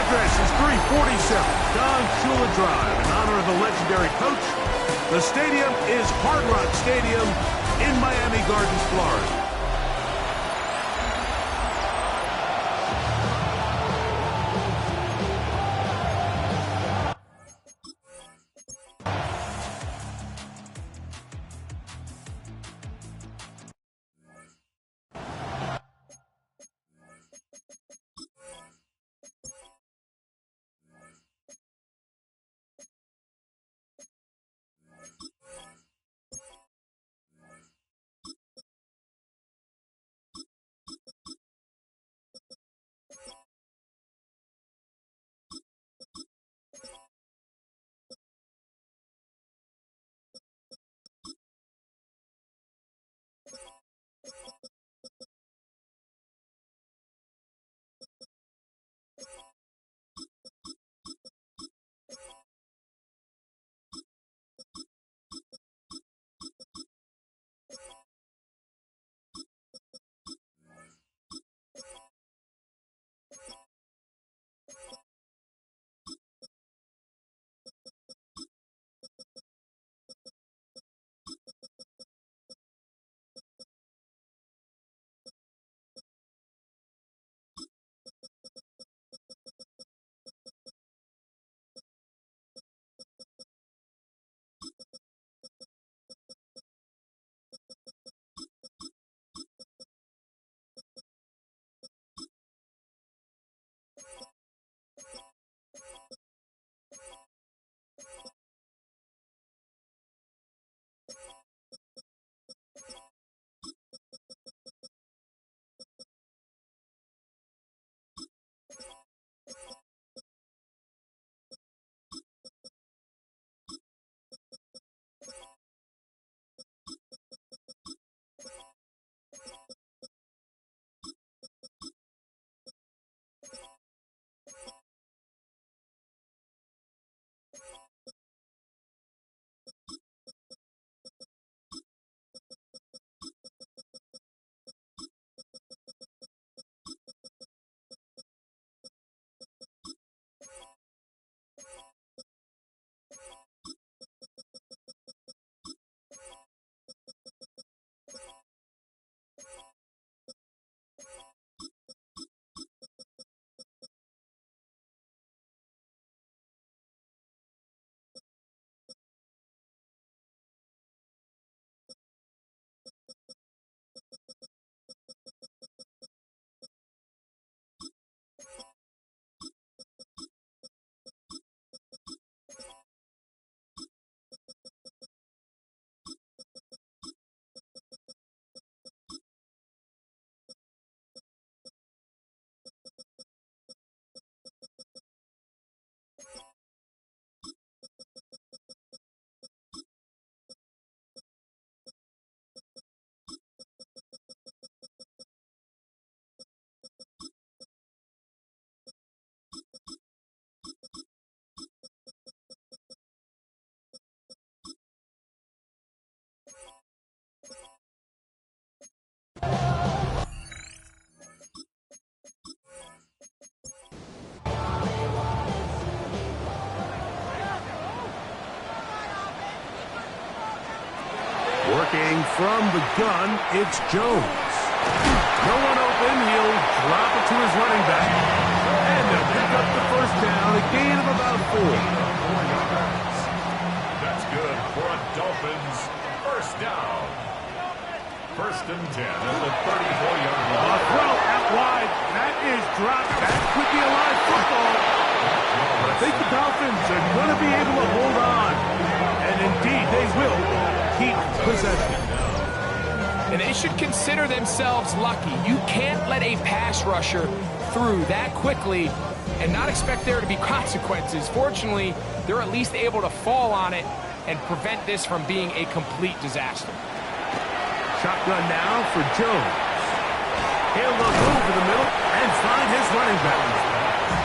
address is 347 Don Shula Drive in honor of the legendary coach. The stadium is Hard Rock Stadium in Miami Gardens, Florida. Working from the gun, it's Jones. No one open, he'll drop it to his running back. And they'll pick up the first down, a gain of about 4. That's good for a Dolphins first down. First and 10 at the 34-yard line. A throw out wide. That is dropped. That could be a live football. I think the Dolphins are going to be able to hold on. And indeed, they will keep possession. And they should consider themselves lucky. You can't let a pass rusher through that quickly and not expect there to be consequences. Fortunately, they're at least able to fall on it and prevent this from being a complete disaster. Shotgun now for Jones. He'll look over the middle and find his running back.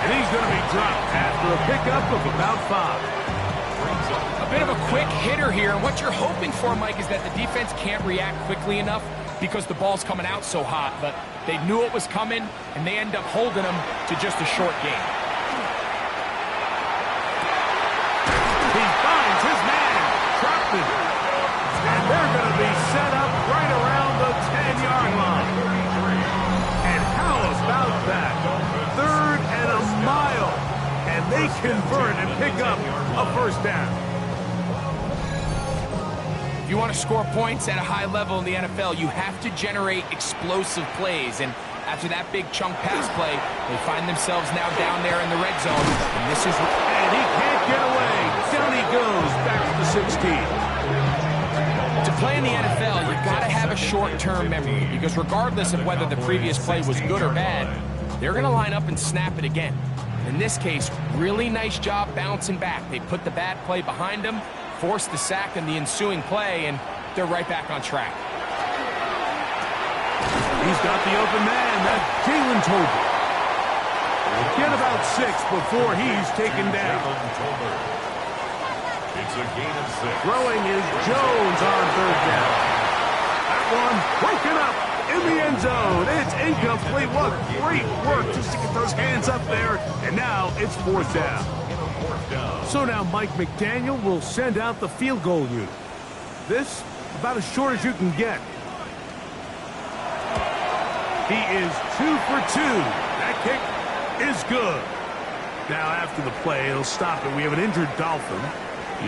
And he's going to be dropped after a pickup of about 5. A bit of a quick hitter here, and what you're hoping for, Mike, is that the defense can't react quickly enough because the ball's coming out so hot, but they knew it was coming, and they end up holding them to just a short game. they convert and pick up a first down. If you want to score points at a high level in the NFL, you have to generate explosive plays. And after that big chunk pass play, they find themselves now down there in the red zone. And this is... And he can't get away. Down he goes, back to the 16. To play in the NFL, you've got to have a short-term memory, because regardless of whether the previous play was good or bad, they're going to line up and snap it again. In this case, really nice job bouncing back. They put the bad play behind them, forced the sack in the ensuing play, and they're right back on track. He's got the open man. That's Jalen Tolbert. Get about 6 before he's taken down. It's a gain of 6. Throwing is Jones on third down. That one broken up in the end zone. It's incomplete. What great work just to get those hands up there. And now it's fourth down. So now Mike McDaniel will send out the field goal unit. This about as short as you can get. He is 2 for 2. That kick is good. Now after the play, he'll stop it. We have an injured Dolphin.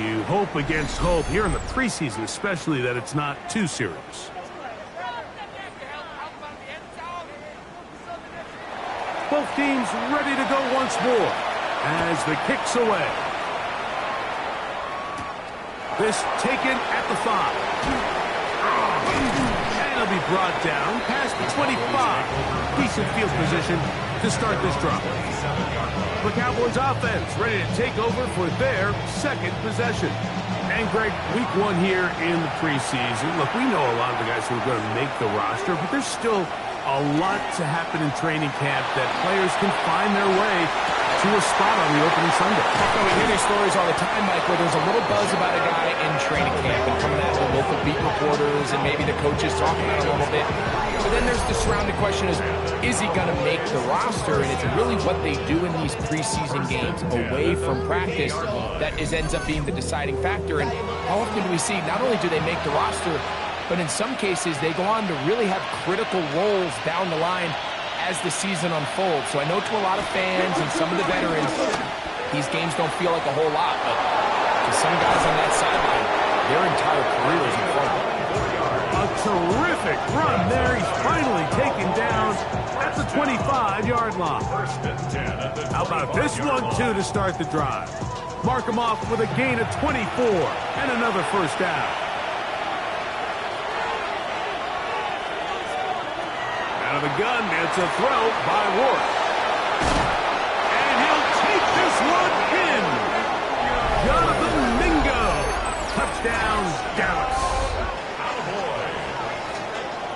You hope against hope here in the preseason, especially, that it's not too serious. Both teams ready to go once more as the kick's away. This taken at the 5. And it'll be brought down past the 25. Decent field position to start this drive. The Cowboys offense ready to take over for their second possession. And Greg, week 1 here in the preseason. Look, we know a lot of the guys who are going to make the roster, but there's still a lot to happen in training camp that players can find their way to a spot on the opening Sunday. We hear these stories all the time, Mike, where there's a little buzz about a guy in training camp and coming out of the local beat reporters and maybe the coaches talking about it a little bit. But then there's the surrounding question is he going to make the roster? And it's really what they do in these preseason games away from practice that ends up being the deciding factor. And how often do we see not only do they make the roster, but in some cases they go on to really have critical roles down the line as the season unfolds. So I know to a lot of fans and some of the veterans, these games don't feel like a whole lot, but to some guys on that sideline, their entire career is in front of them. A terrific run there. He's finally taken down at the 25-yard line. How about this one, too, to start the drive? Mark him off with a gain of 24 and another first down. Out of the gun, it's a throw by Ward. And he'll take this one in. Jonathan Mingo. Touchdown, Dallas.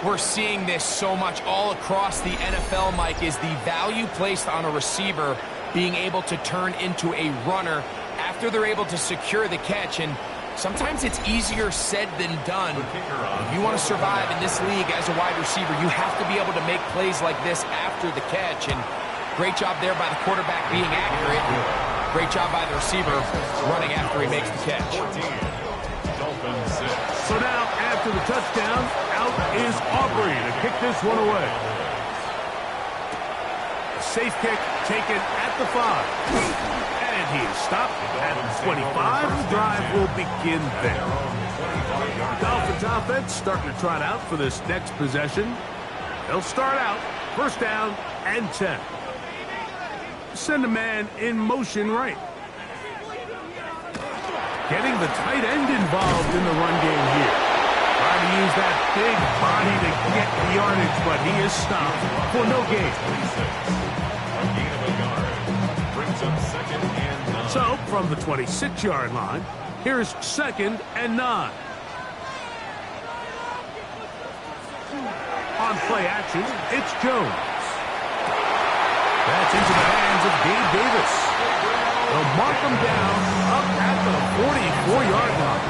We're seeing this so much all across the NFL, Mike, is the value placed on a receiver being able to turn into a runner after they're able to secure the catch. And sometimes it's easier said than done. If you want to survive in this league as a wide receiver, you have to be able to make plays like this after the catch. And great job there by the quarterback being accurate. Great job by the receiver running after he makes the catch. So now, after the touchdown, out is Aubrey to kick this one away. A safe kick taken at the 5. And he is stopped at the 25. The drive will begin there. Dolphins offense starting to trot out for this next possession. They'll start out first down and 10. Send a man in motion right. Getting the tight end involved in the run game here. Trying to use that big body to get the yardage, but he is stopped for no gain. So, from the 26-yard line, here's 2nd and 9. On play action, it's Jones. That's into the hands of Gabe Davis. They'll mark him down up at the 44-yard line.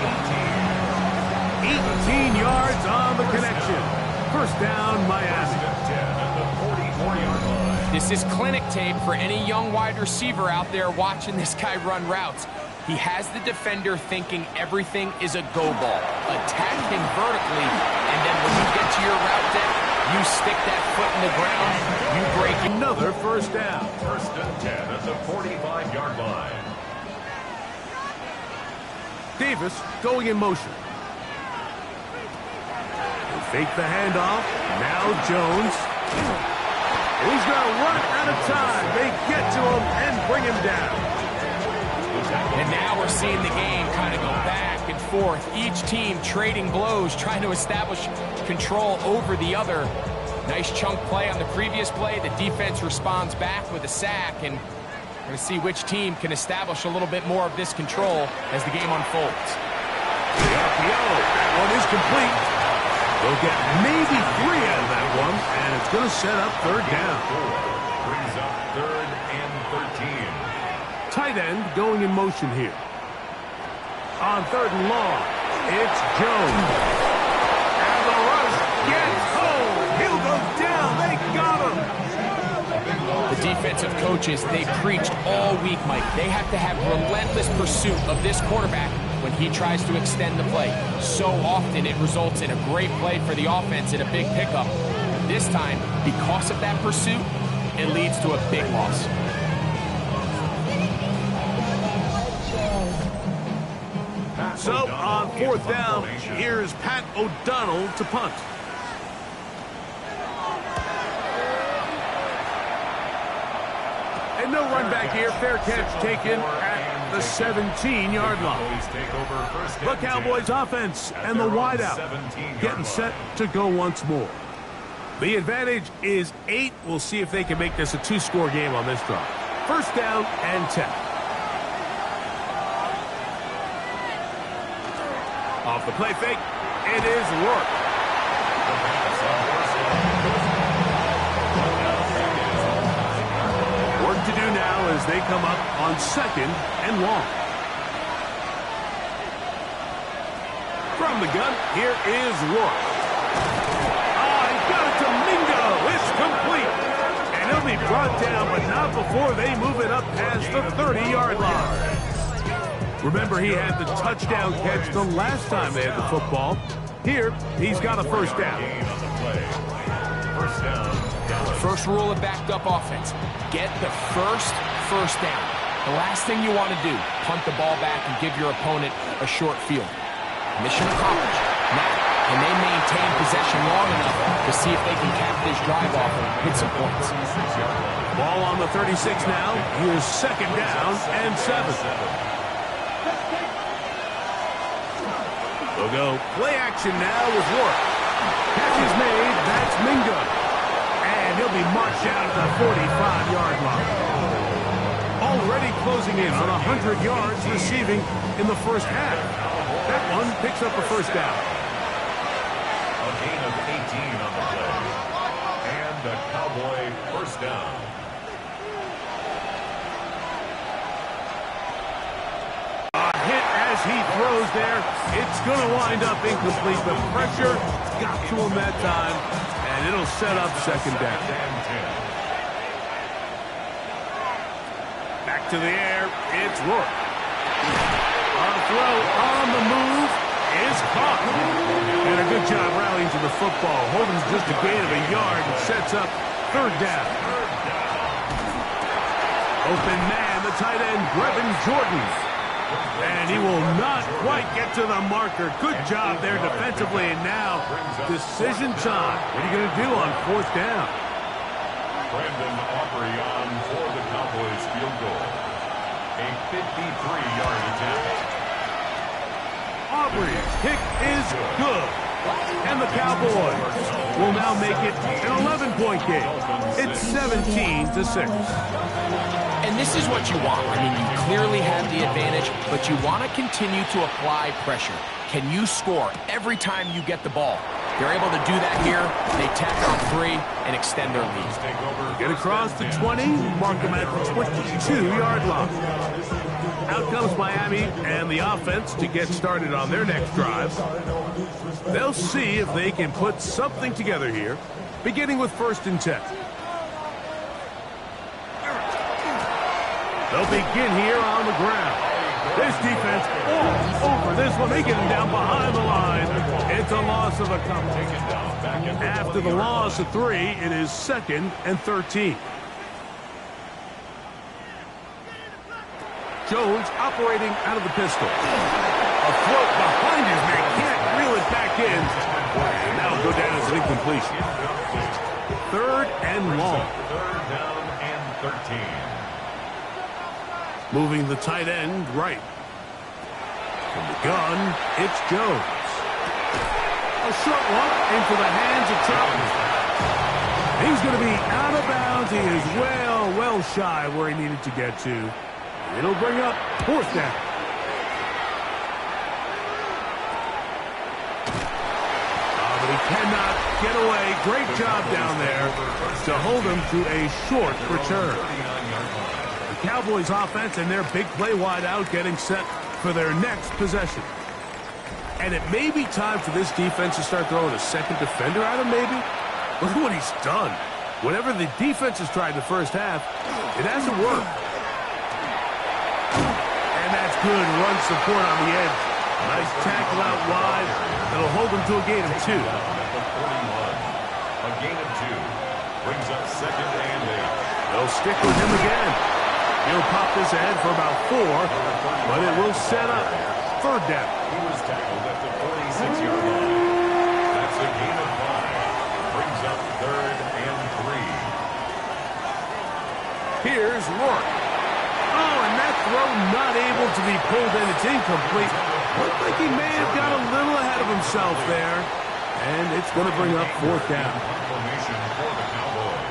18 yards on the connection. First down, Miami. This is clinic tape for any young wide receiver out there watching this guy run routes. He has the defender thinking everything is a go ball. Attack him vertically, and then when you get to your route depth, You stick that foot in the ground, you break it. Another first down. First and 10 at the 45-yard line. Davis going in motion. He'll fake the handoff. Now Jones. He's going to run out of time. They get to him and bring him down. And now we're seeing the game kind of go back and forth. Each team trading blows, trying to establish control over the other. Nice chunk play on the previous play. The defense responds back with a sack, and we're going to see which team can establish a little bit more of this control as the game unfolds. The RPO, that one is complete. They'll get maybe 3 out of that one, and it's going to set up third down. Brings up 3rd and 13. Tight end going in motion here. On 3rd and long, it's Jones. And the rush gets home. He'll go down. They got him. The defensive coaches, they preached all week, Mike. They have to have relentless pursuit of this quarterback when he tries to extend the play. So often it results in a great play for the offense and a big pickup. This time, because of that pursuit, it leads to a big loss. So on 4th down, here's Pat O'Donnell to punt. And no run back here. Fair catch taken at the 17-yard line. The Cowboys offense and the wideout getting set to go once more. The advantage is 8. We'll see if they can make this a 2-score game on this drive. First down and 10. Off the play fake, it is Rourke. Work to do now as they come up on 2nd and long. From the gun, here is Rourke. He got it to Mingo. It's complete. And he'll be brought down, but not before they move it up past the 30-yard line. Remember, he had the touchdown catch the last time they had the football. Here, he's got a first down. First rule of backed-up offense. Get the first down. The last thing you want to do, punt the ball back and give your opponent a short field. Mission accomplished. Now, can they maintain possession long enough to see if they can cap this drive off and hit some points? Ball on the 36 now. Here's 2nd down and 7. They'll go play action now with Rourke. Catch is made. That's Mingo. And he'll be marched out at the 45-yard line. Already closing in on 100 yards receiving in the first half. That one picks up a first down. A gain of 18 on the play. And a Cowboy first down. He throws there. It's going to wind up incomplete. The pressure got to him that time, and it'll set up 2nd down. Back to the air. It's Rourke. On throw, on the move, is caught. And a good job rallying to the football. Holding just a gain of a yard and sets up 3rd down. Open man, the tight end, Brevin Jordan. And he will not quite get to the marker. Good job there defensively. And now, decision time. What are you going to do on 4th down? Brandon Aubrey on for the Cowboys field goal. A 53-yard attempt. Aubrey's kick is good. And the Cowboys will now make it an 11-point game. It's 17-6. And this is what you want. I mean, you clearly have the advantage, but you want to continue to apply pressure. Can you score every time you get the ball? They're able to do that here. They tack on 3 and extend their lead. Get across the 20, mark them at the 22-yard line. Out comes Miami and the offense to get started on their next drive. They'll see if they can put something together here, beginning with 1st and 10. They'll begin here on the ground. This defense all over this one. They get him down behind the line. It's a loss of a couple. After the loss of 3, it is 2nd and 13. Jones operating out of the pistol. A float behind his man. Can't reel it back in. And now it'll go down as an incompletion. 3rd and long. 3rd down and 13. Moving the tight end right. From the gun, it's Jones. A short one into the hands of Troutman. He's going to be out of bounds. He is well shy where he needed to get to. It'll bring up 4th down. But he cannot get away. Great job down there to hold him to a short return. The Cowboys offense and their big play wide out getting set for their next possession. And it may be time for this defense to start throwing a second defender at him, maybe. Look at what he's done. Whatever the defense has tried the first half, it hasn't worked. And that's good run support on the edge. Nice tackle out wide. That'll hold him to a gain of 2. A gain of 2 brings up 2nd and 8. They'll stick with him again. He'll pop this ahead for about 4, but it will set up 3rd down. He was tackled at the 46-yard line. That's a gain of 5. Brings up 3rd and 3. Here's Rourke. Oh, and that throw not able to be pulled in. It's incomplete. Looked like he may have got a little ahead of himself there. And it's going to bring up 4th down. Formation for the Cowboys.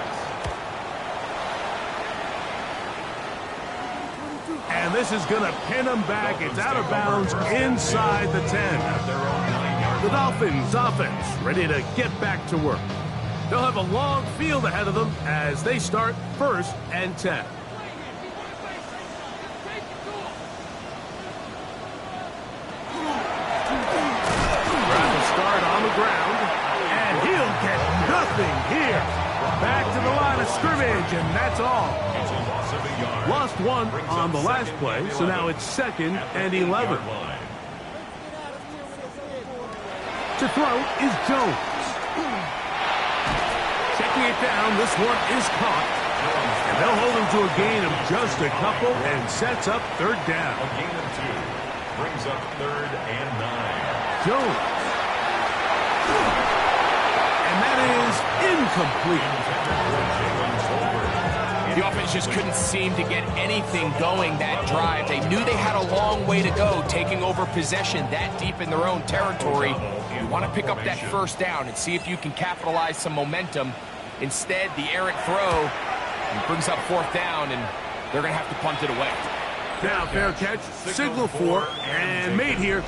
And this is going to pin him back. It's out of bounds inside the 10. The Dolphins offense ready to get back to work. They'll have a long field ahead of them as they start 1st and 10. Ground, and he'll get nothing here. Back to the line of scrimmage, and that's all. It's a loss of a yard. Lost 1 on the last play, so now it's 2nd and 11. To throw is Jones. Checking it down, this one is caught. And they'll hold him to a gain of just a couple and sets up 3rd down. A gain of 2 brings up 3rd and 9. Jones. And that is incomplete. The offense just couldn't seem to get anything going that drive. They knew they had a long way to go, taking over possession that deep in their own territory. You want to pick up that 1st down and see if you can capitalize some momentum. Instead, the errant throw brings up 4th down, and they're going to have to punt it away. Now, fair catch, signal for, and made here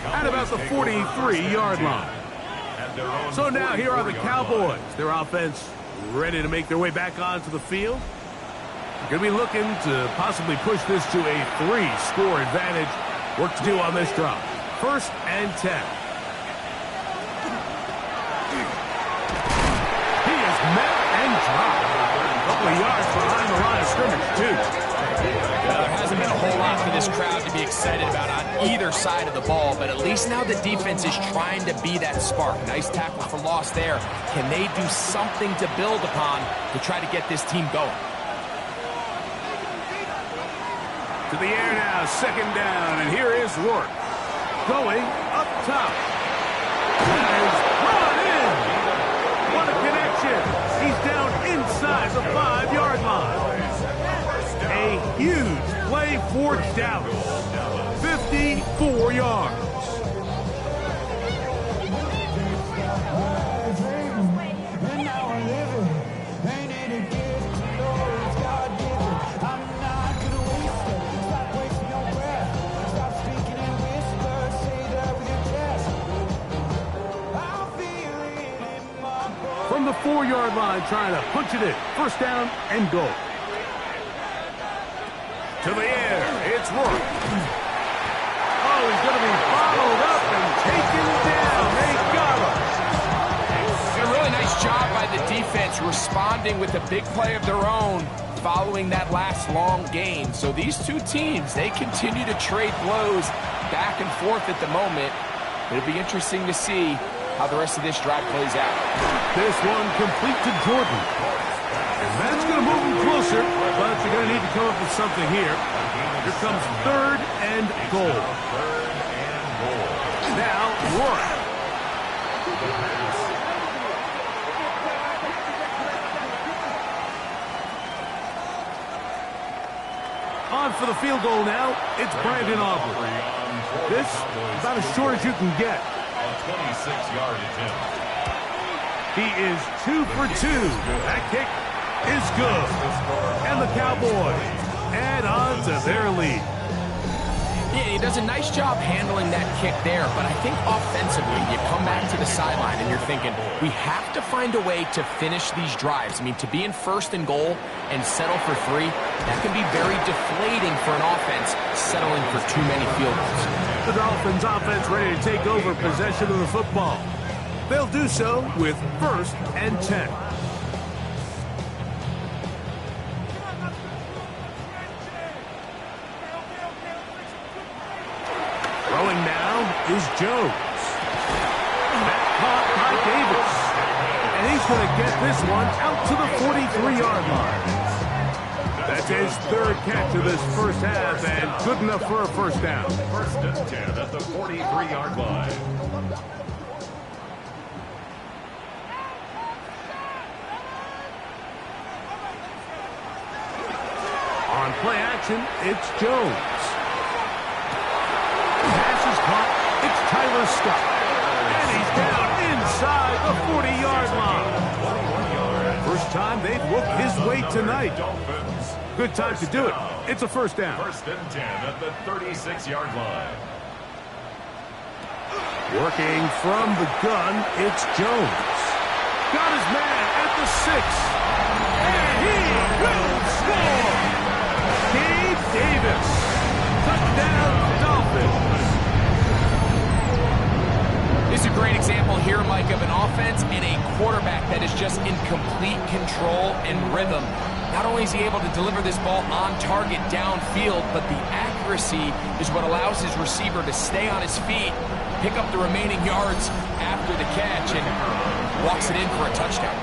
at about the 43-yard line. So now here are the Cowboys. Their offense ready to make their way back onto the field. They're going to be looking to possibly push this to a 3-score advantage. Work to do on this drive. 1st and 10. He is met and dropped. A couple of yards behind the line of scrimmage, too. There hasn't been a whole lot for this crowd to be excited about on either side of the ball, but at least now the defense is trying to be that spark. Nice tackle for loss there. Can they do something to build upon to try to get this team going? To the air now, 2nd down, and here is Rourke. Going up top. That is brought in. What a connection. He's down inside the 5-yard line. A huge play for Dallas. 54 yards. From the 4-yard line, trying to punch it in. 1st down and goal. To the air, it's Rourke. Oh, he's going to be followed up and taken down. They got him. A really nice job by the defense responding with a big play of their own, following that last long gain. So these two teams, they continue to trade blows back and forth at the moment. It'll be interesting to see how the rest of this drive plays out. This one complete to Jordan. And that's going to move him closer, but you're going to need to come up with something here. Here comes 3rd and goal. Now, Warren. On for the field goal now, it's Brandon Aubrey. This is about as short as you can get. A 26-yard attempt. He is 2 for 2. That kick is good. And the Cowboys add on to their lead. Yeah, he does a nice job handling that kick there, but I think offensively, you come back to the sideline and you're thinking, we have to find a way to finish these drives. I mean, to be in 1st and goal and settle for 3, that can be very deflating for an offense settling for too many field goals. The Dolphins offense ready to take over possession of the football. They'll do so with 1st and 10. Throwing now is Jones. That caught by Davis. And he's going to get this one out to the 43-yard line. That's his 3rd catch of this first half and good enough for a first down. 1st and 10 at the 43-yard line. On play action, it's Jones. Pass is caught. It's Tyler Scott. And he's down inside the 40-yard line. First time they've whooped his way tonight. Good time to do it. It's a first down. 1st and 10 at the 36-yard line. Working from the gun, it's Jones. Got his man at the 6. And he will score. Gabe Davis. Touchdown, Dolphins. This is a great example here, Mike, of an offense and a quarterback that is just in complete control and rhythm. Not only is he able to deliver this ball on target downfield, but the accuracy is what allows his receiver to stay on his feet, pick up the remaining yards after the catch, and walks it in for a touchdown.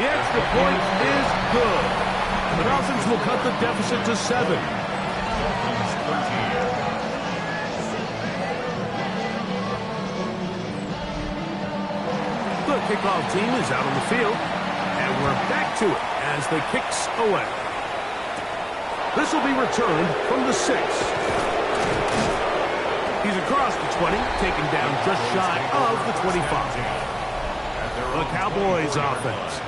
The extra point is good. The Dolphins will cut the deficit to 7. The kickoff team is out on the field, and we're back to it as the kicks away. This will be returned from the 6. He's across the 20, taken down just shy of the 25. The Cowboys offense.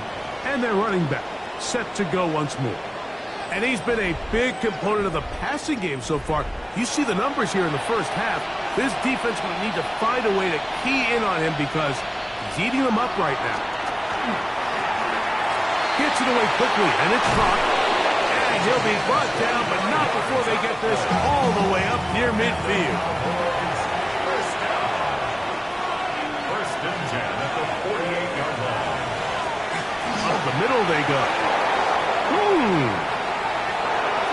And their running back set to go once more. And he's been a big component of the passing game so far. You see the numbers here in the first half. This defense will need to find a way to key in on him because he's eating them up right now. Gets it away quickly, and it's caught. And he'll be brought down, but not before they get this all the way up near midfield. 1st and 10 at the 48-yard line. Up the middle they go.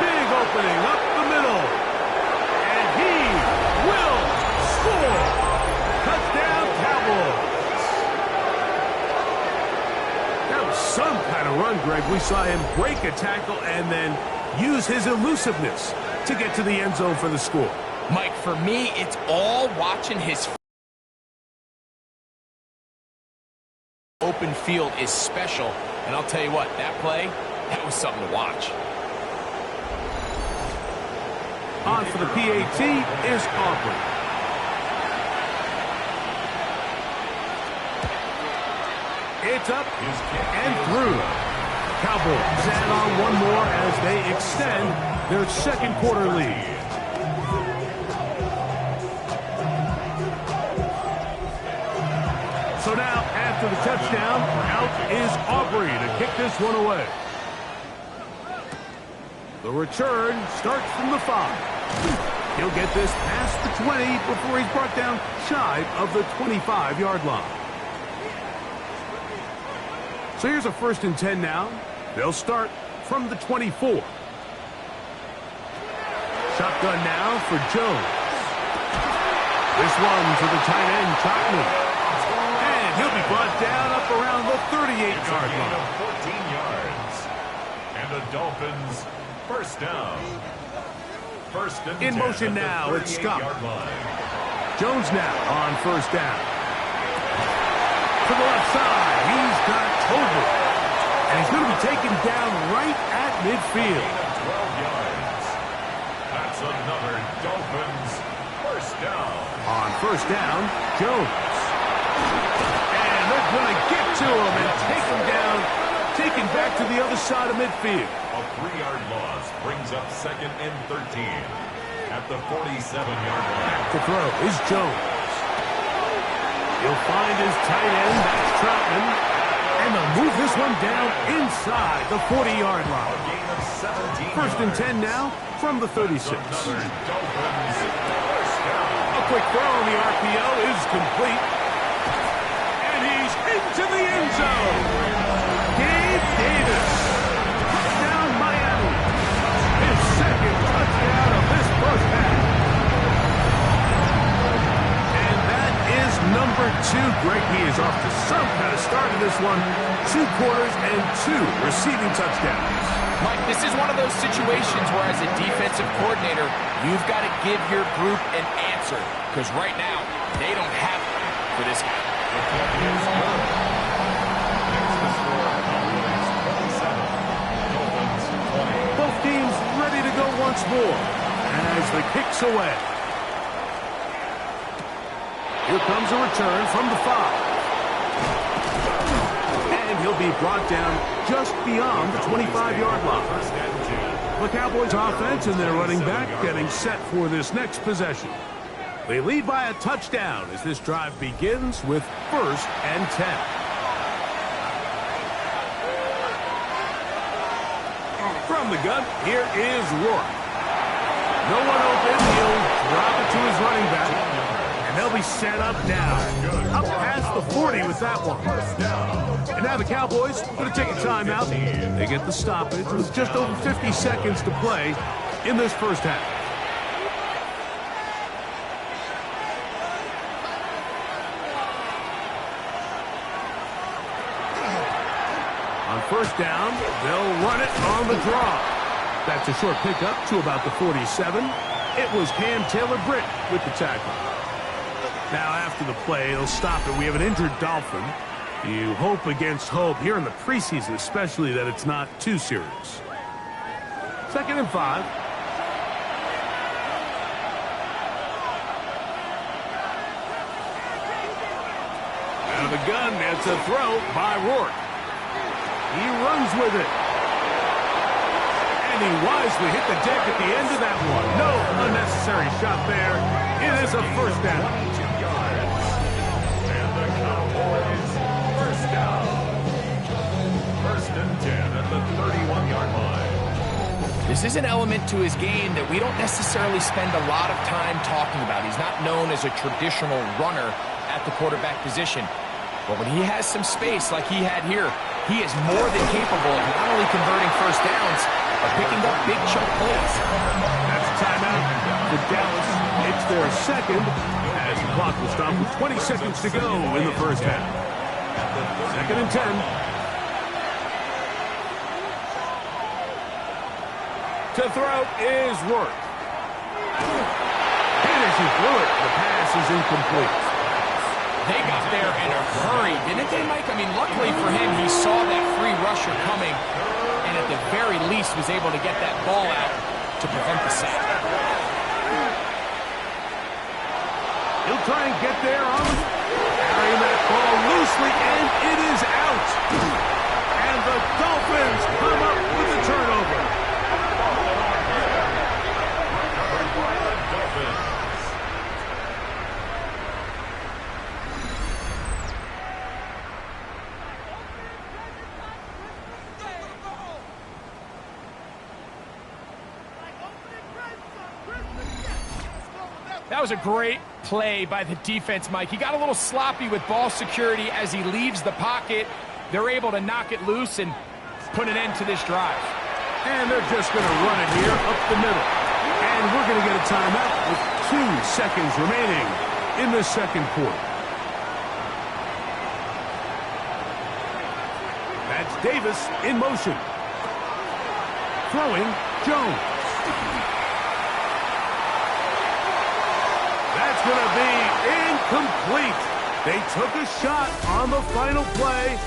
Big opening up the middle. And he will score. Touchdown, Cowboys. That was some kind of run, Greg. We saw him break a tackle and then use his elusiveness to get to the end zone for the score. Mike, for me, it's all watching his open field is special. And I'll tell you what, that play, that was something to watch. On for the PAT is Aubrey. It's up and through. Cowboys add on one more as they extend their second quarter lead. So now, after the touchdown, out is Aubrey to kick this one away. The return starts from the 5. He'll get this past the 20 before he's brought down shy of the 25-yard line. So here's a 1st and 10 now. They'll start from the 24. Shotgun now for Jones. This one to the tight end, Chapman. And he'll be brought down up around the 38-yard line. 14 yards. And the Dolphins, 1st down. 1st and 10 In motion now, it's Scott. Jones now on 1st down. To the left side, he's got Tolbert. And he's going to be taken down right at midfield. 12 yards. That's another Dolphins 1st down. On 1st down, Jones. And they're going to get to him and take him down, taken back to the other side of midfield. A 3-yard loss brings up 2nd and 13 at the 47-yard line. To throw is Jones. He'll find his tight end, that's Troutman. And they'll move this one down inside the 40-yard line. A gain of 17 1st and 10 now from the 36. A quick throw on the RPO is complete. And he's into the end zone. Gabe Davis. Touchdown Miami. His 2nd touchdown of this 1st half. And that is number 2. Greg, he is off to some kind of start in this one. 2 quarters and 2 receiving touchdowns. Mike, this is one of those situations where as a defensive coordinator, you've got to give your group an answer. Because right now, they don't have one for this guy. Both teams ready to go once more as the kick's away. Here comes a return from the 5. And he'll be brought down just beyond the 25-yard line. The Cowboys offense and their running back getting set for this next possession. They lead by a touchdown as this drive begins with 1st and 10. From the gun, here is Rourke. No one open, he'll drop it to his running back. And they'll be set up now. Up past the 40 with that one. And now the Cowboys going to take a timeout. They get the stoppage with just over 50 seconds to play in this 1st half. On 1st down, they'll run it on the draw. That's a short pickup to about the 47. It was Cam Taylor-Britt with the tackle. Now after the play, they'll stop it. We have an injured Dolphin. You hope against hope here in the preseason, especially that it's not too serious. 2nd and 5. Out of the gun, that's a throw by Rourke. He runs with it. And he wisely hit the deck at the end of that one. No unnecessary shot there. It is a 1st down. And the Cowboys 1st down. 1st and 10 at the 31-yard line. This is an element to his game that we don't necessarily spend a lot of time talking about. He's not known as a traditional runner at the quarterback position. But when he has some space like he had here, he is more than capable of not only converting 1st downs, but picking up big chunk plays. That's a timeout for Dallas. It's their 2nd as the clock will stop with 20 seconds to go in the 1st half. 2nd and 10. To throw is Rourke. And as he threw it, the pass is incomplete. They got there in a hurry, didn't they, Mike? I mean, luckily for him, he saw that free rusher coming, and at the very least was able to get that ball out to prevent the sack. He'll try and get there on the... carrying that ball loosely, and it is out. And the Dolphins come up with the turnover. That was a great play by the defense, Mike. He got a little sloppy with ball security as he leaves the pocket. they're able to knock it loose and put an end to this drive. And they're just going to run it here up the middle. And we're going to get a timeout with 2 seconds remaining in the second quarter. That's Davis in motion. Throwing, Jones. That's going to be incomplete. They took a shot on the final play.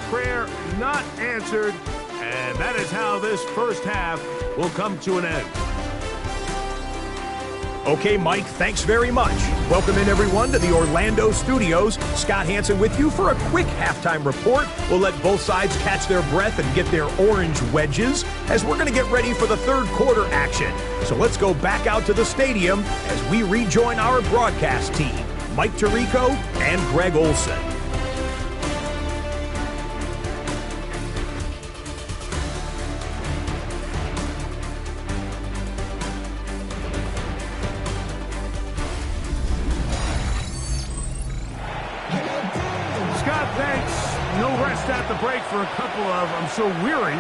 Prayer not answered. And that is how this first half will come to an end. Okay, Mike, thanks very much. Welcome in, everyone, to the Orlando studios. Scott Hanson with you for a quick halftime report. We'll let both sides catch their breath and get their orange wedges as we're going to get ready for the third quarter action. So let's go back out to the stadium as we rejoin our broadcast team, Mike Tirico and Greg Olson. At the break for a couple of, I'm sure, weary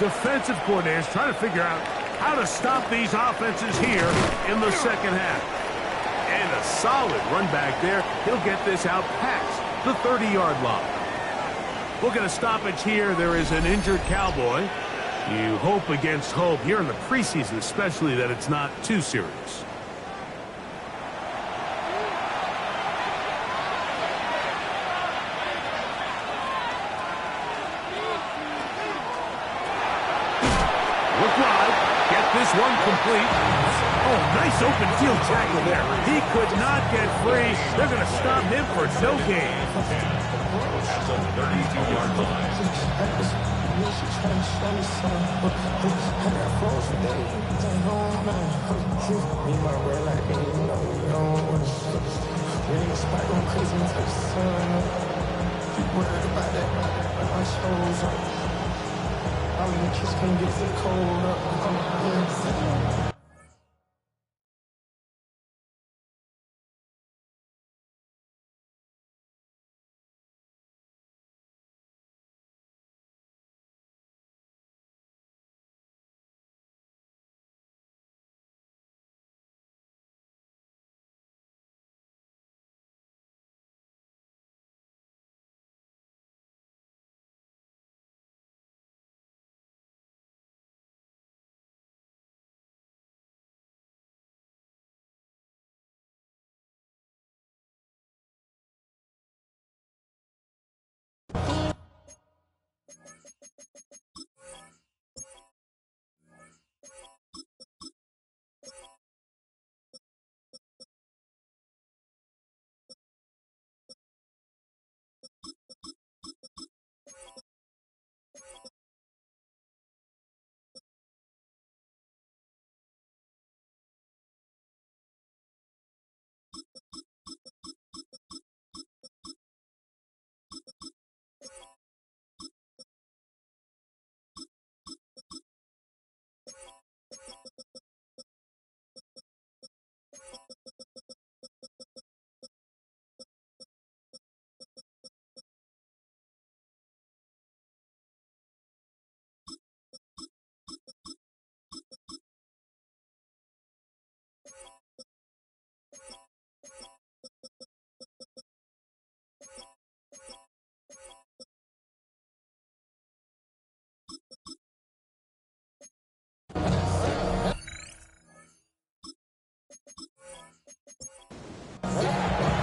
defensive coordinators trying to figure out how to stop these offenses here in the second half. And a solid run back there. He'll get this out past the 30-yard line. We'll get a stoppage here. There is an injured Cowboy. You hope against hope here in the preseason, especially, that it's not too serious. One complete. Oh, nice open field tackle there. He could not get free. They're going to stop him for no gain. At the 32-yard line. All the kids can get the cold up.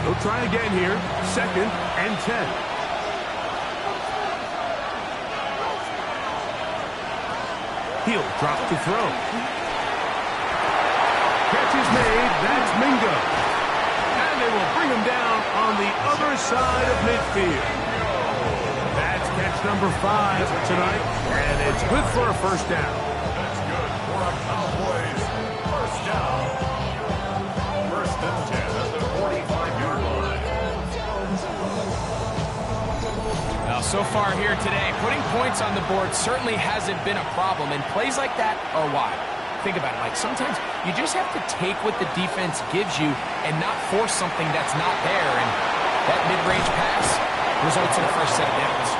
They'll try again here. 2nd and 10. He'll drop to throw. Catch is made. That's Mingo. And they will bring him down on the other side of midfield. That's catch number 5 tonight. And it's good for a first down. That's good for a Cowboys first down. 1st and 10 at the 45-yard line. Now, so far here today, putting points on the board certainly hasn't been a problem, and plays like that are why. Think about it, Mike. Sometimes you just have to take what the defense gives you and not force something that's not there, and that mid-range pass results in a fresh set of downs.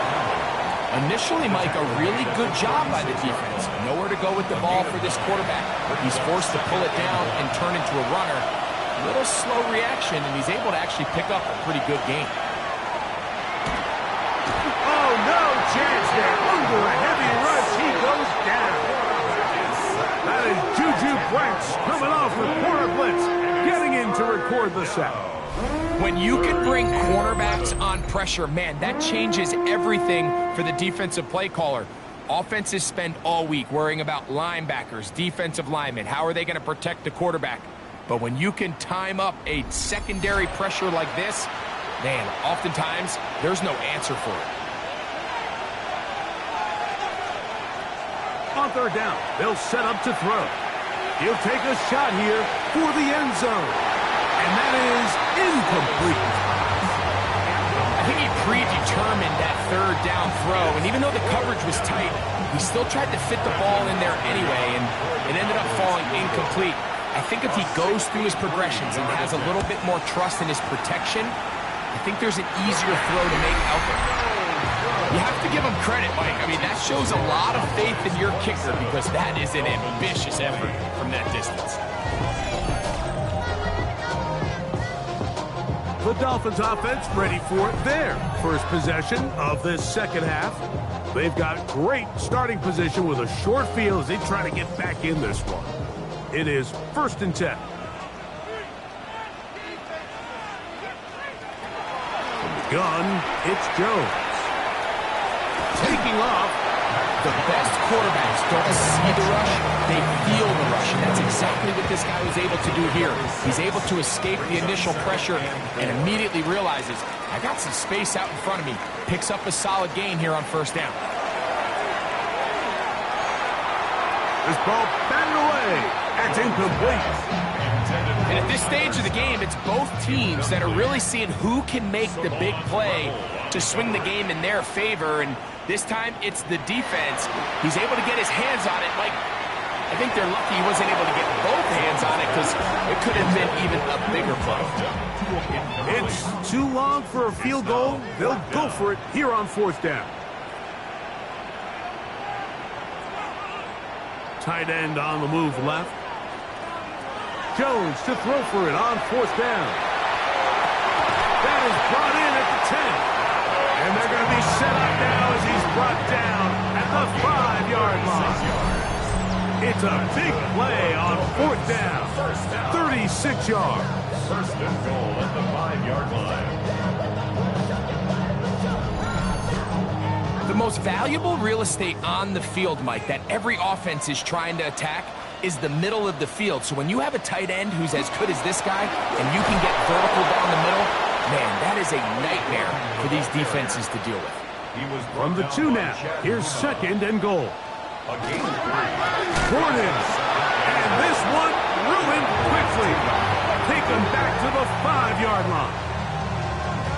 Initially, Mike, a really good job by the defense. Nowhere to go with the ball for this quarterback. He's forced to pull it down and turn into a runner. A little slow reaction, and he's able to actually pick up a pretty good game. Oh, no chance there. Under a heavy rush, he goes down. That is Juju Brents coming off the corner blitz, getting in to record the sack. When you can bring cornerbacks on pressure, man, that changes everything for the defensive play caller. Offenses spend all week worrying about linebackers, defensive linemen. How are they going to protect the quarterback? But when you can time up a secondary pressure like this, man, oftentimes there's no answer for it. On third down, they'll set up to throw. He'll take a shot here for the end zone. And that is incomplete. I think he predetermined that third down throw, and even though the coverage was tight, he still tried to fit the ball in there anyway, and it ended up falling incomplete. I think if he goes through his progressions and has a little bit more trust in his protection, I think there's an easier throw to make out there. You have to give him credit, Mike. I mean, that shows a lot of faith in your kicker because that is an ambitious effort from that distance. The Dolphins offense ready for their first possession of this second half. They've got great starting position with a short field as they try to get back in this one. It is 1st and 10. From the gun, it's Jones. Taking off. The best quarterbacks don't see the rush, they feel the rush, and that's exactly what this guy was able to do here. He's able to escape the initial pressure and immediately realizes, I got some space out in front of me. Picks up a solid gain here on first down. This ball batted away. That's incomplete. And at this stage of the game, it's both teams that are really seeing who can make the big play to swing the game in their favor, and this time, it's the defense. He's able to get his hands on it. Like, I think they're lucky he wasn't able to get both hands on it because it could have been even a bigger play. It's too long for a field goal. They'll go for it here on 4th down. Tight end on the move left. Jones to throw for it on 4th down. That is brought in at the 10. And they're going to be set up now as he's brought down at the 5-yard line. It's a big play on 4th down. 36 yards. 1st and goal at the 5-yard line. The most valuable real estate on the field, Mike, that every offense is trying to attack is the middle of the field. So when you have a tight end who's as good as this guy and you can get vertical down the middle, man, that is a nightmare for these defenses to deal with. From the 2 now, here's 2nd and goal. Gordon, and this one ruined quickly. Take them back to the 5-yard line.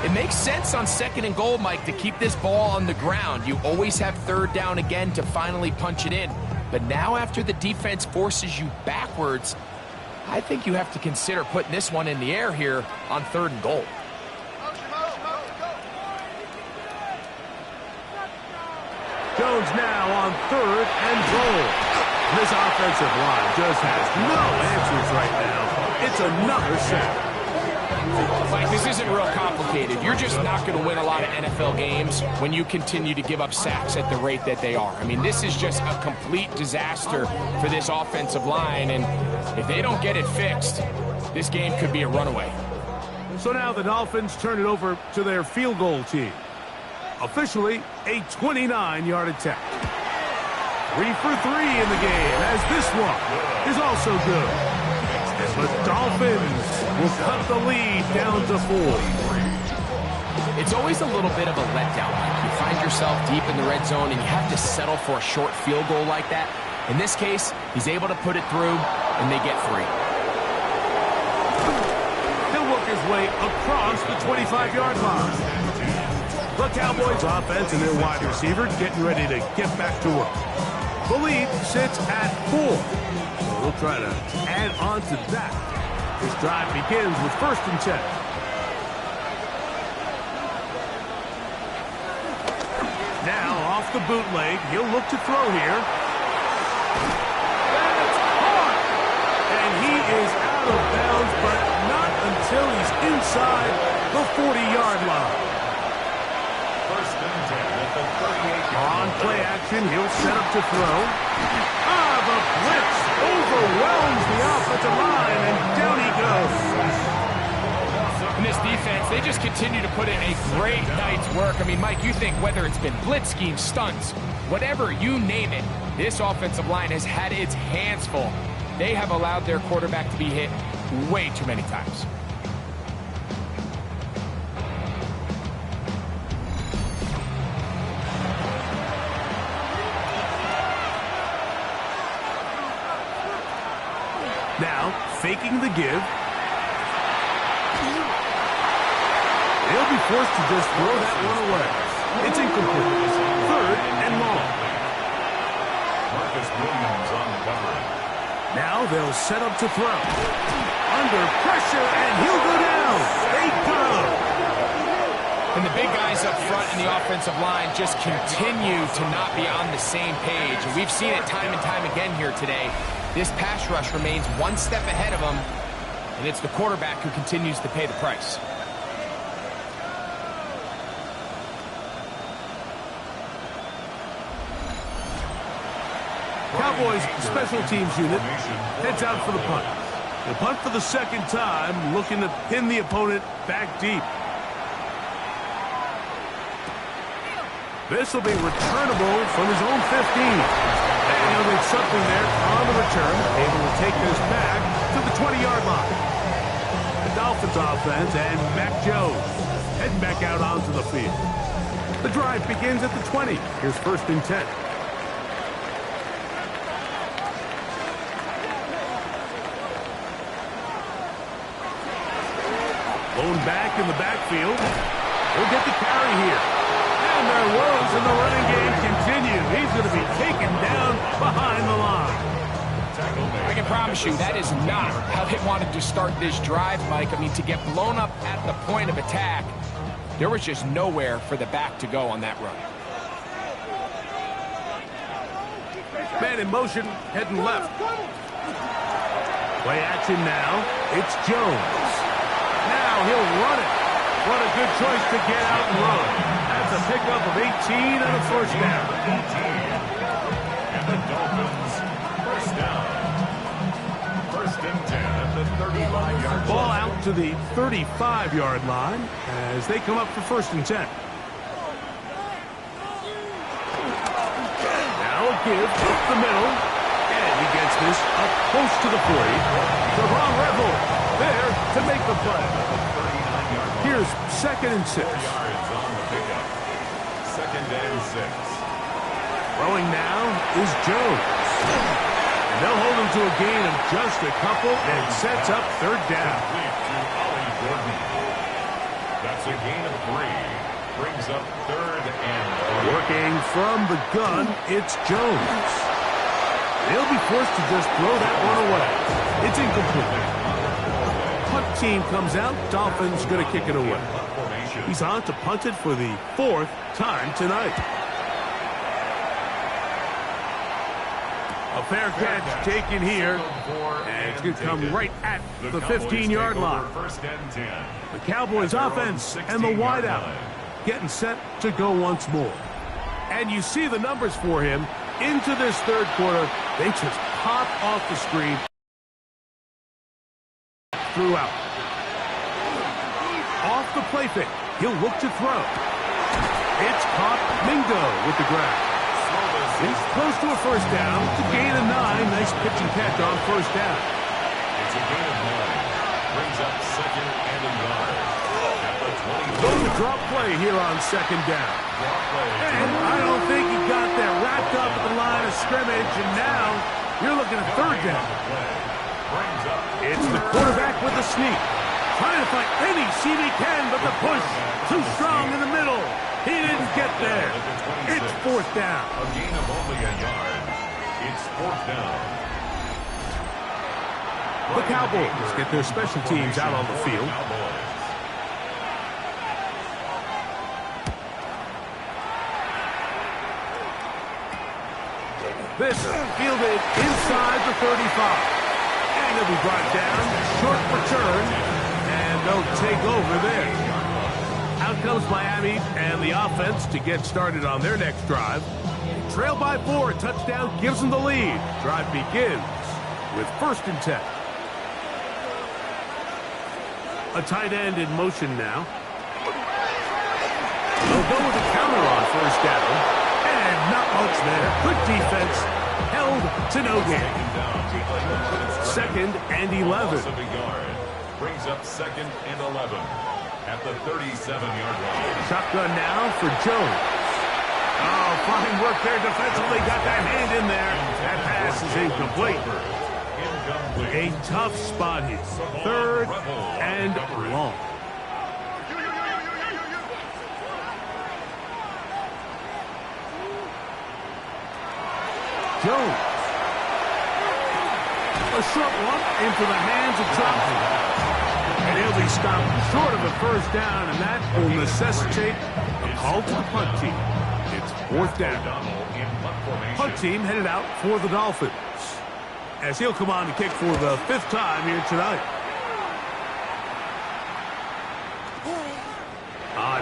It makes sense on 2nd and goal, Mike, to keep this ball on the ground. You always have 3rd down again to finally punch it in. But now after the defense forces you backwards, I think you have to consider putting this one in the air here on 3rd and goal. Jones now on 3rd and goal. This offensive line just has no answers right now. It's another sack. Like, this isn't real complicated. You're just not going to win a lot of NFL games when you continue to give up sacks at the rate that they are. I mean, this is just a complete disaster for this offensive line, and if they don't get it fixed, this game could be a runaway. So now the Dolphins turn it over to their field goal team. Officially, a 29-yard attempt. 3 for 3 in the game, as this one is also good. The Dolphins will cut the lead down to 4. It's always a little bit of a letdown. You find yourself deep in the red zone, and you have to settle for a short field goal like that. In this case, he's able to put it through, and they get 3. He'll work his way across the 25-yard line. The Cowboys offense and their wide receiver getting ready to get back to work. The lead sits at 4. We'll try to add on to that. This drive begins with 1st and 10. Now off the bootleg. He'll look to throw here. That's caught! And he is out of bounds, but not until he's inside the 40-yard line. First and 10 at the 38-yard line. On play action, he'll set up to throw. The blitz overwhelms the offensive line, and down he goes. In this defense, they just continue to put in a great night's work. I mean, Mike, you think whether it's been blitz schemes, stunts, whatever you name it, this offensive line has had its hands full. They have allowed their quarterback to be hit way too many times. Now, faking the give. He'll be forced to just throw that one away. It's incomplete. Third and long. Marcus Williams on the cover. Now they'll set up to throw. Under pressure, and he'll go down. They go. And the big guys up front in the offensive line just continue to not be on the same page. And we've seen it time and time again here today. This pass rush remains one step ahead of them, and it's the quarterback who continues to pay the price. Cowboys special teams unit heads out for the punt. The punt for the second time, looking to pin the opponent back deep. This will be returnable from his own 15. And he'll get something there on the return, able to take this back to the 20-yard line. The Dolphins offense and Mac Jones heading back out onto the field. The drive begins at the 20. Here's first and 10. Blown back in the backfield. He'll get the carry here. And their woes in the running game continue. He's going to be taken down behind the line. I can promise you that is not how they wanted to start this drive, Mike. I mean, to get blown up at the point of attack, there was just nowhere for the back to go on that run. Man in motion, heading left. Play action now. It's Jones. Now he'll run it. What a good choice to get out and run. That's a pickup of 18 and a first down. And the Dolphins, first down. First and 10 at the 35-yard line. Ball out to the 35-yard line as they come up for first and 10. Now a give up the middle. And he gets this up close to the 40. Javon Revel there to make the play. Here's second and 6. Yards on the pickup. Second and 6. Throwing now is Jones. And they'll hold him to a gain of just a couple and sets up third down. Complete to Ollie Gordon. That's a gain of 3. Brings up third and 3. Working from the gun, it's Jones. They'll be forced to just throw that one away. It's incomplete. Punt team comes out. Dolphins going to kick it away. He's on to punt it for the 4th time tonight. A fair catch taken here. And it's going to come right at the 15-yard line. First and 10. The Cowboys offense and the wideout getting set to go once more. And you see the numbers for him into this third quarter. They just pop off the screen throughout. Off the play fake. He'll look to throw. It's caught. Mingo with the grab. He's close to a first down. To gain a 9. Nice pitch and catch on first down. It's a gain of 9. Brings up second and a yard. At the 20. Goes to drop play here on second down. And I don't think he got there wrapped up at the line of scrimmage. And now you're looking at third down. It's the quarterback with the sneak. Trying to find any seam he can, but the push too strong in the middle. He didn't get there. It's fourth down. A gain of only a yard. It's fourth down. The Cowboys get their special teams out on the field. This fielded inside the 35. And it'll be brought down. Short return. And they'll take over there. Out comes Miami and the offense to get started on their next drive. Trail by 4. A touchdown gives them the lead. Drive begins with 1st and 10. A tight end in motion now. They'll go with a counter on 1st down. And not much there. Good defense. Held to no gain. 2nd and 11. Brings up 2nd and 11 at the 37-yard line. Shotgun now for Jones. Oh, fine work there defensively. Got that hand in there. That pass is incomplete. A tough spot here. 3rd and long. Jones. A short one into the hands of Johnson. And he'll be stopped short of a 1st down, and that will necessitate a call to the punt team. It's 4th down. Punt team headed out for the Dolphins, as he'll come on to kick for the 5th time here tonight.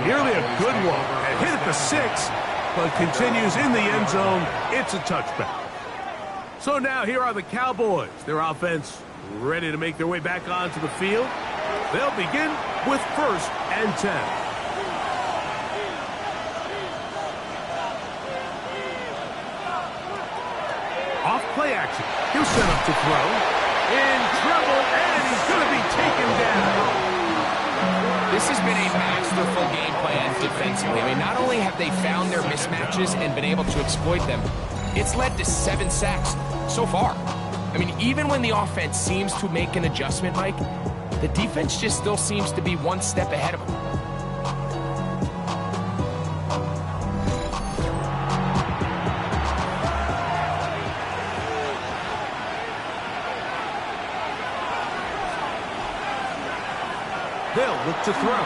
Nearly a good one. And hit at the 6, but continues in the end zone. It's a touchback. So now here are the Cowboys. Their offense ready to make their way back onto the field. They'll begin with 1st and 10. Off play action. He'll set up to throw. In trouble, and he's going to be taken down. This has been a masterful game plan defensively. I mean, not only have they found their mismatches and been able to exploit them, it's led to 7 sacks so far. I mean, even when the offense seems to make an adjustment, Mike, the defense just still seems to be one step ahead of them. They'll look to throw.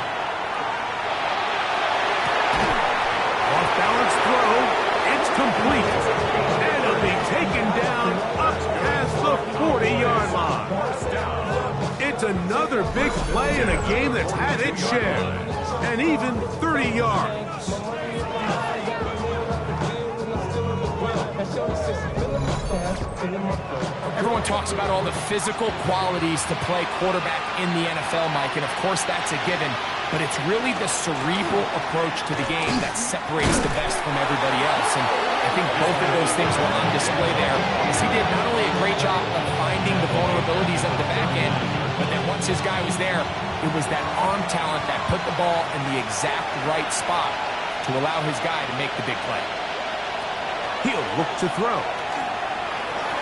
Off-balance throw. It's complete. And it'll be taken down up past the 40-yard line. It's another big play in a game that's had its share. And even 30 yards. Everyone talks about all the physical qualities to play quarterback in the NFL, Mike, and of course that's a given, but it's really the cerebral approach to the game that separates the best from everybody else, and I think both of those things were on display there, as he did not only a great job of finding the vulnerabilities of the back end, but then once his guy was there, it was that arm talent that put the ball in the exact right spot to allow his guy to make the big play. He'll look to throw.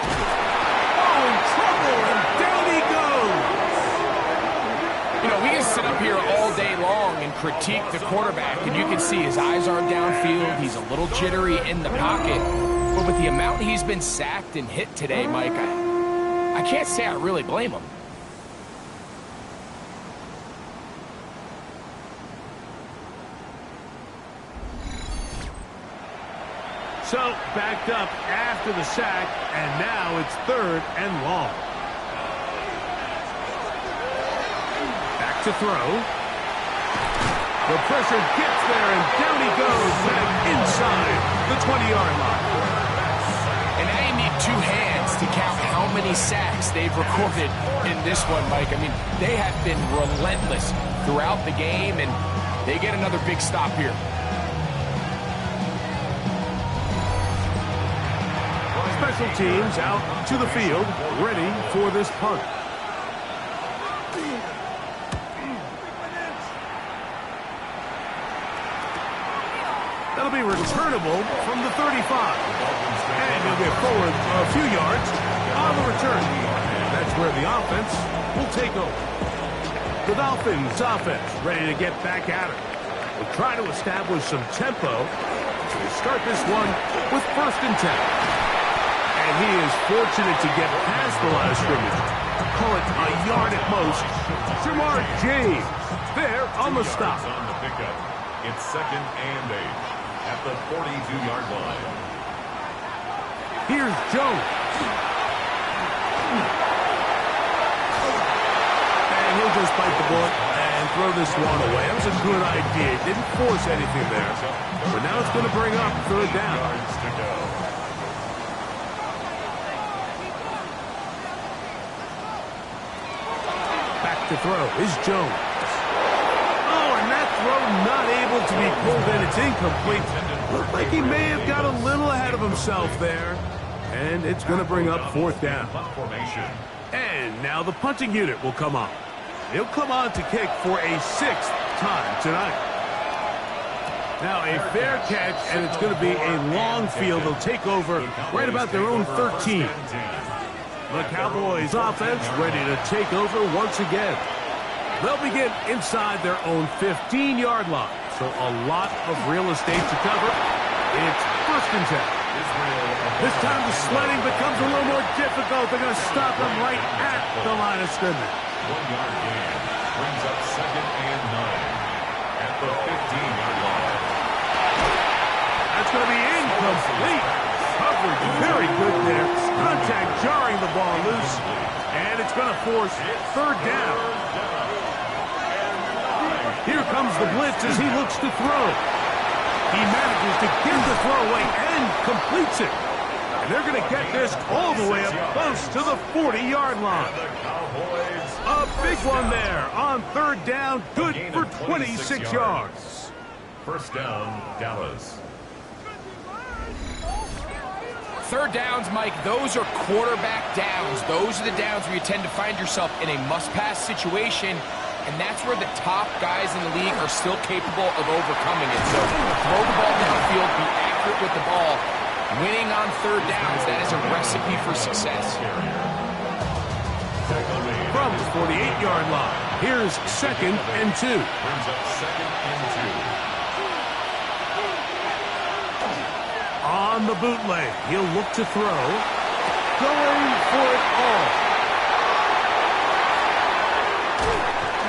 Oh, in trouble, and down he goes. You know, we can sit up here all day long and critique the quarterback, and you can see his eyes aren't downfield. He's a little jittery in the pocket. But with the amount he's been sacked and hit today, Mike, I can't say I really blame him. So, backed up after the sack, and now it's 3rd and long. Back to throw. The pressure gets there, and down he goes back inside the 20-yard line. And now you need 2 hands to count how many sacks they've recorded in this one, Mike. I mean, they have been relentless throughout the game, and they get another big stop here. Special teams out to the field, ready for this punt. That'll be returnable from the 35. And he'll get forward a few yards on the return. That's where the offense will take over. The Dolphins offense ready to get back at it. We'll try to establish some tempo. We'll start this one with 1st and 10. And he is fortunate to get past the line of scrimmage. Call it a yard at most. Jamar James there on the stop. On the pickup. It's 2nd and 8 at the 42-yard line. Here's Jones. And he'll just bite the bullet and throw this one away. That was a good idea. Didn't force anything there. But now it's going to bring up third down. Back to throw is Jones. Oh, and that throw not able to be pulled in. It's incomplete. Looked like he may have got a little ahead of himself there. And it's going to bring up fourth down. And now the punting unit will come on. He'll come on to kick for a sixth time tonight. Now a fair catch, and it's going to be a long field. They'll take over right about their own 13. The Cowboys offense ready to take over once again. They'll begin inside their own 15-yard line. So a lot of real estate to cover. It's first and 10. This time the sledding becomes a little more difficult. They're going to stop him right at the line of scrimmage. 1-yard gain brings up second and 9 at the 15-yard line. That's going to be incomplete. Coverage very good there. Contact jarring the ball loose. And it's going to force third down. Here comes the blitz as he looks to throw. He manages to get the throw away and completes it. And they're going to get this all the way up close to the 40-yard line. A big one there on third down. Good for 26 yards. First down, Dallas. Third downs, Mike, those are quarterback downs. Those are the downs where you tend to find yourself in a must-pass situation, and that's where the top guys in the league are still capable of overcoming it. So throw the ball downfield, be accurate with the ball. Winning on third downs, that is a recipe for success. From the 48-yard line, here's second and 2. Brings up second and 2. On the bootleg, he'll look to throw. Going for it all.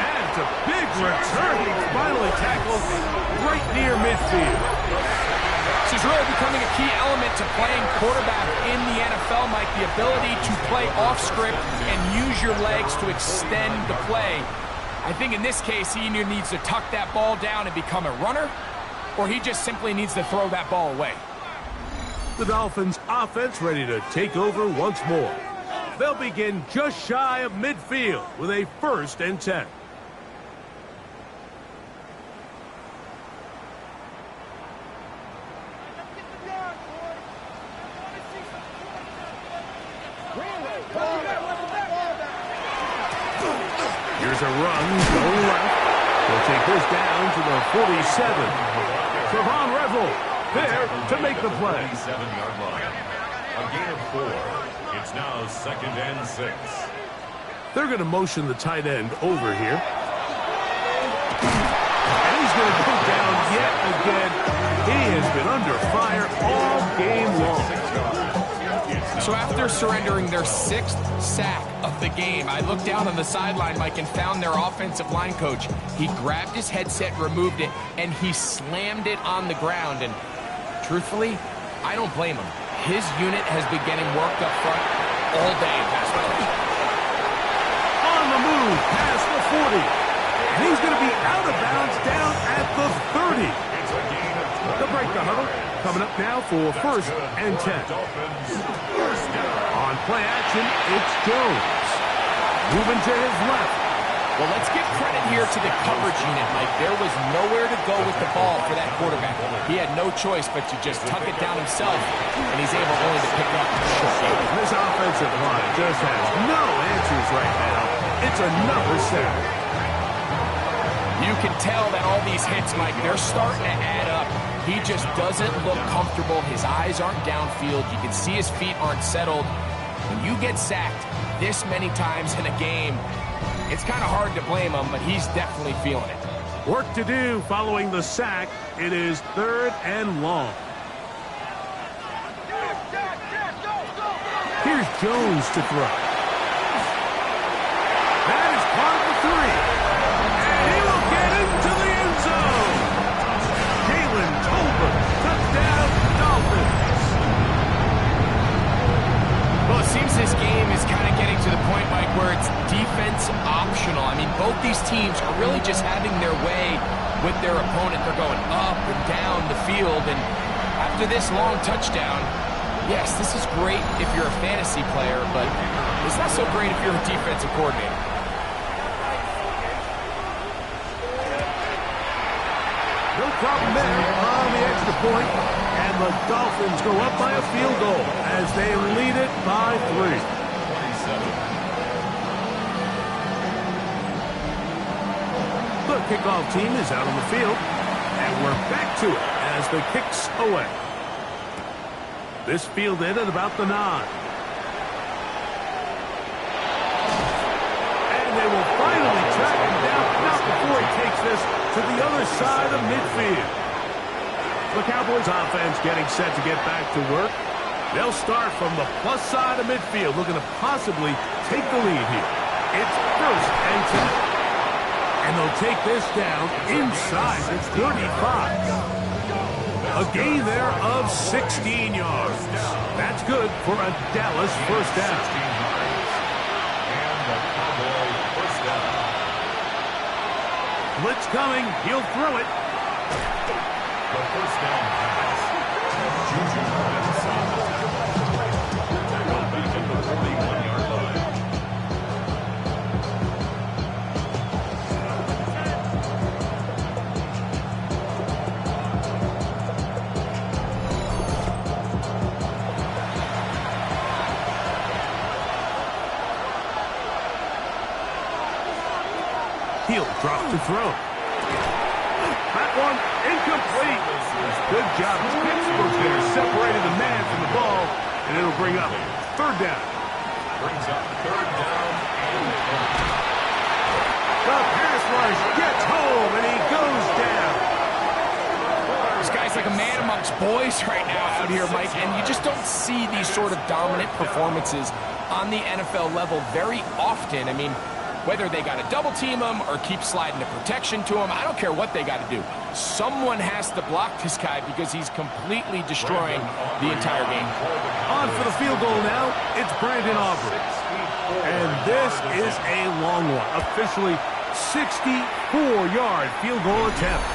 And it's a big return. He's finally tackled right near midfield. This is really becoming a key element to playing quarterback in the NFL, Mike. The ability to play off script and use your legs to extend the play. I think in this case, he either needs to tuck that ball down and become a runner, or he just simply needs to throw that ball away. The Dolphins offense ready to take over once more. They'll begin just shy of midfield with a first and 10. Here's a run, going left. They'll take this down to the 47. Trevon Revel there to make the play. 47-yard line. A gain of 4. It's now second and 6. They're going to motion the tight end over here. And he's going to go down yet again. He has been under fire all game long. So after surrendering their 6th sack of the game, I looked down on the sideline, Mike, and found their offensive line coach. He grabbed his headset, removed it, and he slammed it on the ground. And truthfully, I don't blame him. His unit has been getting worked up front all day in pass rush. On the move, past the 40. And he's going to be out of bounds down at the 30. They'll break the huddle. Coming up now for first and 10. On play action, it's Jones. Moving to his left. Well, let's give credit here to the coverage unit, Mike. There was nowhere to go with the ball for that quarterback. He had no choice but to just tuck it down himself, and he's able only to pick up a short game. This offensive line just has no answers right now. It's another sack. You can tell that all these hits, Mike, they're starting to add up. He just doesn't look comfortable. His eyes aren't downfield. You can see his feet aren't settled. When you get sacked this many times in a game, it's kind of hard to blame him, but he's definitely feeling it. Work to do following the sack. It is third and long. Here's Jones to throw. That is caught for 3. And he will get into the end zone. Jalen Tolbert, touchdown Dolphins. both these teams are really just having their way with their opponent. They're going up and down the field, and after this long touchdown, yes, this is great if you're a fantasy player, but it's not so great if you're a defensive coordinator. No problem there on the extra point, and the Dolphins go up by a field goal as they lead it by 3. The kickoff team is out on the field, and we're back to it as the kick's away. This fielded at about the 9. And they will finally track him down, not before he takes this to the other side of midfield. The Cowboys offense getting set to get back to work. They'll start from the plus side of midfield, looking to possibly take the lead here. It's 1st and 10. And they'll take this down inside the 35. A gain there of 16 yards. That's good for a Dallas first down. And the Cowboy first down. Blitz coming. He'll throw it. The first down pass. Juju inside the tackle. Tackled back at the 41-yard line. He'll drop to throw. That one incomplete. Good job. Pittsburgh there separated the man from the ball, and it'll bring up 3rd down. Brings up 3rd down and 10. The pass rush gets home, and he goes down. This guy's like a man amongst boys right now out here, Mike, and you just don't see these sort of dominant performances on the NFL level very often. I mean, whether they got to double team him or keep sliding the protection to him, I don't care what they got to do. Someone has to block this guy because he's completely destroying the entire game. On for the field goal now, it's Brandon Aubrey. And this is a long one. Officially 64-yard field goal attempt.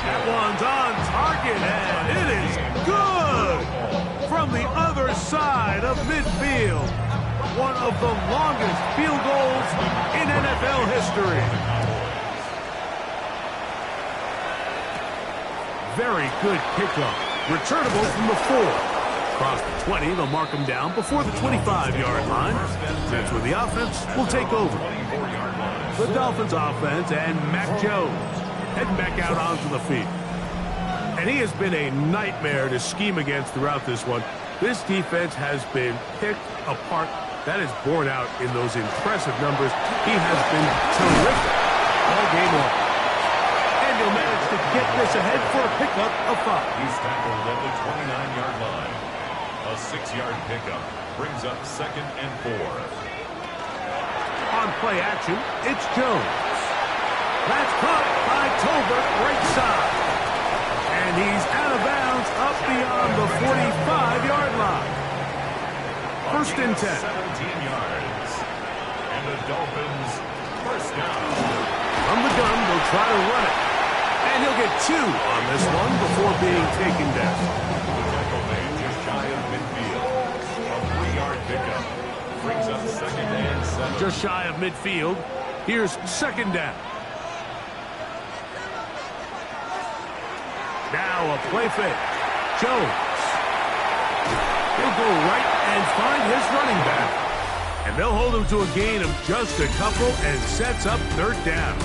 That one's on target, and it is good from the other side of midfield. One of the longest field goals in NFL history. Very good kickoff. Returnable from the 4. Across the 20, they'll mark him down before the 25-yard line. That's where the offense will take over. The Dolphins offense and Mac Jones heading back out onto the field. And he has been a nightmare to scheme against throughout this one. This defense has been picked apart. That is borne out in those impressive numbers. He has been terrific all game long. And he'll manage to get this ahead for a pickup of 5. He's tackled at the 29-yard line. A 6-yard pickup brings up 2nd and 4. On play action, it's Jones. That's caught by Tolbert right side. And he's out of bounds up beyond the 45-yard line. 1st and 10. 17 yards. And the Dolphins first down. From the gun, they'll try to run it. And he'll get 2 on this one before being taken down. The tackle made just shy of midfield. A 3-yard pickup brings up 2nd and 7. Just shy of midfield. Here's 2nd down. Now a play fake. Jones. He'll go right and find his running back. And they'll hold him to a gain of just a couple and sets up 3rd down.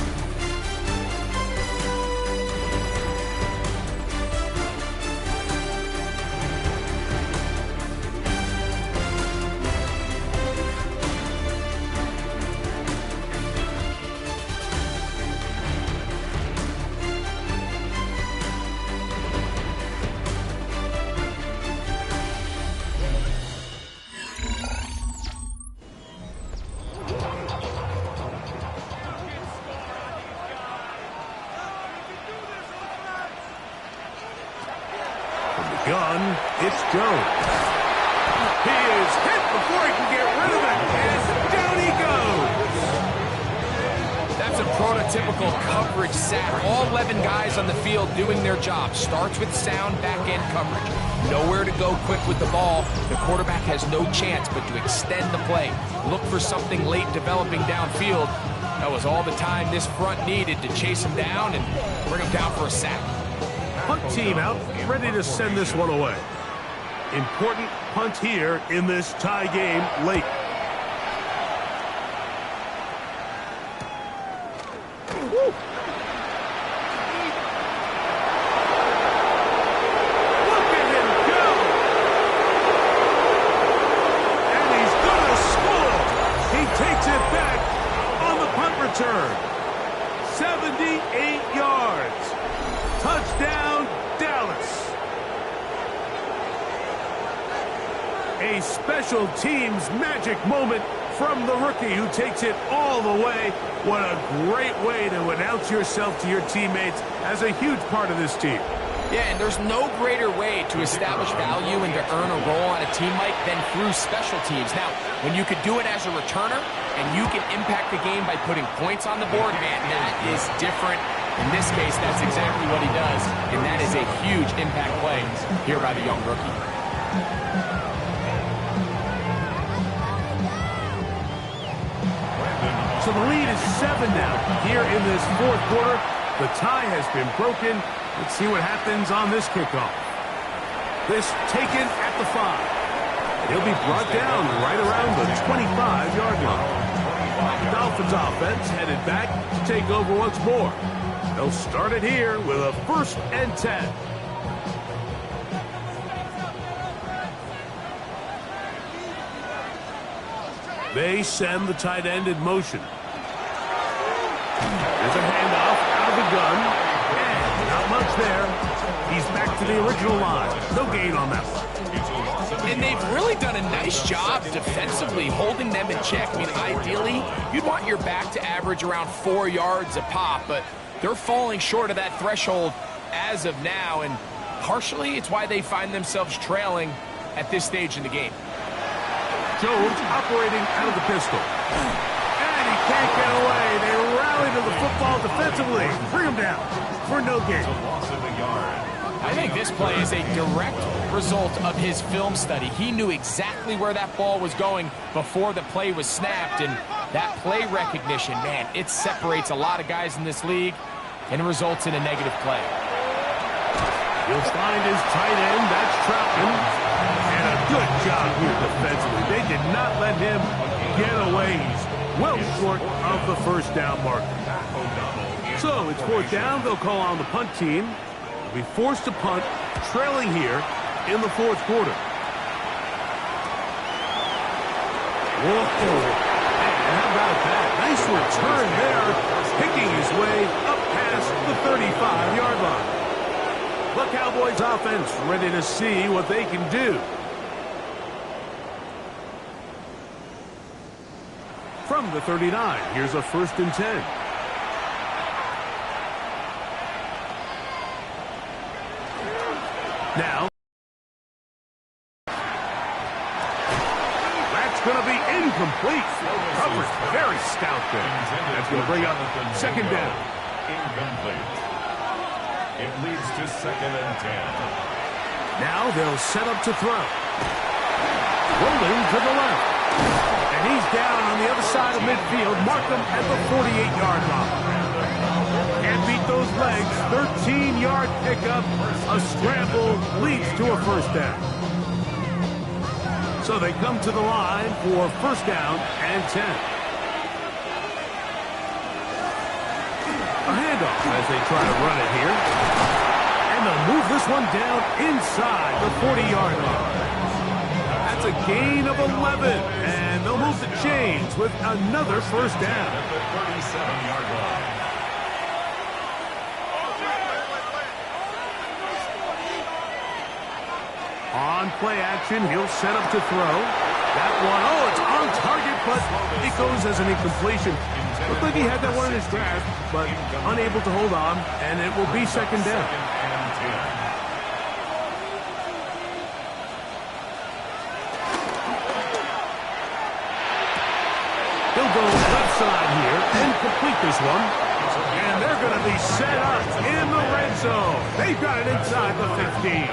Gun, it's Jones. He is hit before he can get rid of it, and down he goes. That's a prototypical coverage sack. All 11 guys on the field doing their job. Starts with sound back-end coverage. Nowhere to go quick with the ball. The quarterback has no chance but to extend the play. Look for something late developing downfield. That was all the time this front needed to chase him down and bring him down for a sack. Punt team out, ready to send this one away. Important punt here in this tie game late. Woo. Look at him go! And he's gonna score! He takes it back on the punt return. 78 yards. Touchdown, Dallas. A special teams magic moment from the rookie who takes it all the way. What a great way to announce yourself to your teammates as a huge part of this team. Yeah, and there's no greater way to establish value and to earn a role on a team, Mike, than through special teams. Now, when you could do it as a returner and you can impact the game by putting points on the board, man, that is different. In this case, that's exactly what he does, and that is a huge impact play here by the young rookie. So the lead is 7 now. Here in this fourth quarter, the tie has been broken. Let's see what happens on this kickoff. This taken at the 5. He'll be brought down right around the 25-yard line. The Dolphins offense headed back to take over once more. They'll start it here with a 1st and 10. They send the tight end in motion. There's a handoff out of the gun. And not much there. He's back to the original line. No gain on that one. And they've really done a nice job defensively holding them in check. I mean, ideally, you'd want your back to average around 4 yards a pop, but they're falling short of that threshold as of now, and partially it's why they find themselves trailing at this stage in the game. Jones operating out of the pistol. And he can't get away. They rally to the football defensively. Bring him down for no gain. I think this play is a direct result of his film study. He knew exactly where that ball was going before the play was snapped, and that play recognition, man, it separates a lot of guys in this league and results in a negative play. He'll find his tight end. That's Troutman. And a good job here defensively. They did not let him get away. He's well short of the first down marker. So it's 4th down. They'll call on the punt team. They'll be forced to punt, trailing here in the 4th quarter. Whoa. How about that? Nice return there, picking his way up past the 35-yard line. The Cowboys offense ready to see what they can do. From the 39, here's a 1st and 10. Now, that's going to be incomplete. Coverage very stout there. That's going to bring up 2nd down. Incomplete. It leads to 2nd and 10. Now they'll set up to throw. Rolling to the left. And he's down on the other side of midfield. Mark him at the 48-yard line. Can't beat those legs. 13-yard pickup. A scramble leads to a 1st down. So they come to the line for 1st down and 10. A handoff as they try to run it here. And they'll move this one down inside the 40-yard line. That's a gain of 11. And they'll move the chains with another 1st down. At the 37-yard line. On play action, he'll set up to throw. That one, oh, it's on target, but it goes as an incompletion. Looked like he had that one in his grasp, but unable to hold on, and it will be 2nd down. He'll go left side here and complete this one And they're going to be set up in the red zone. They've got it inside the 15.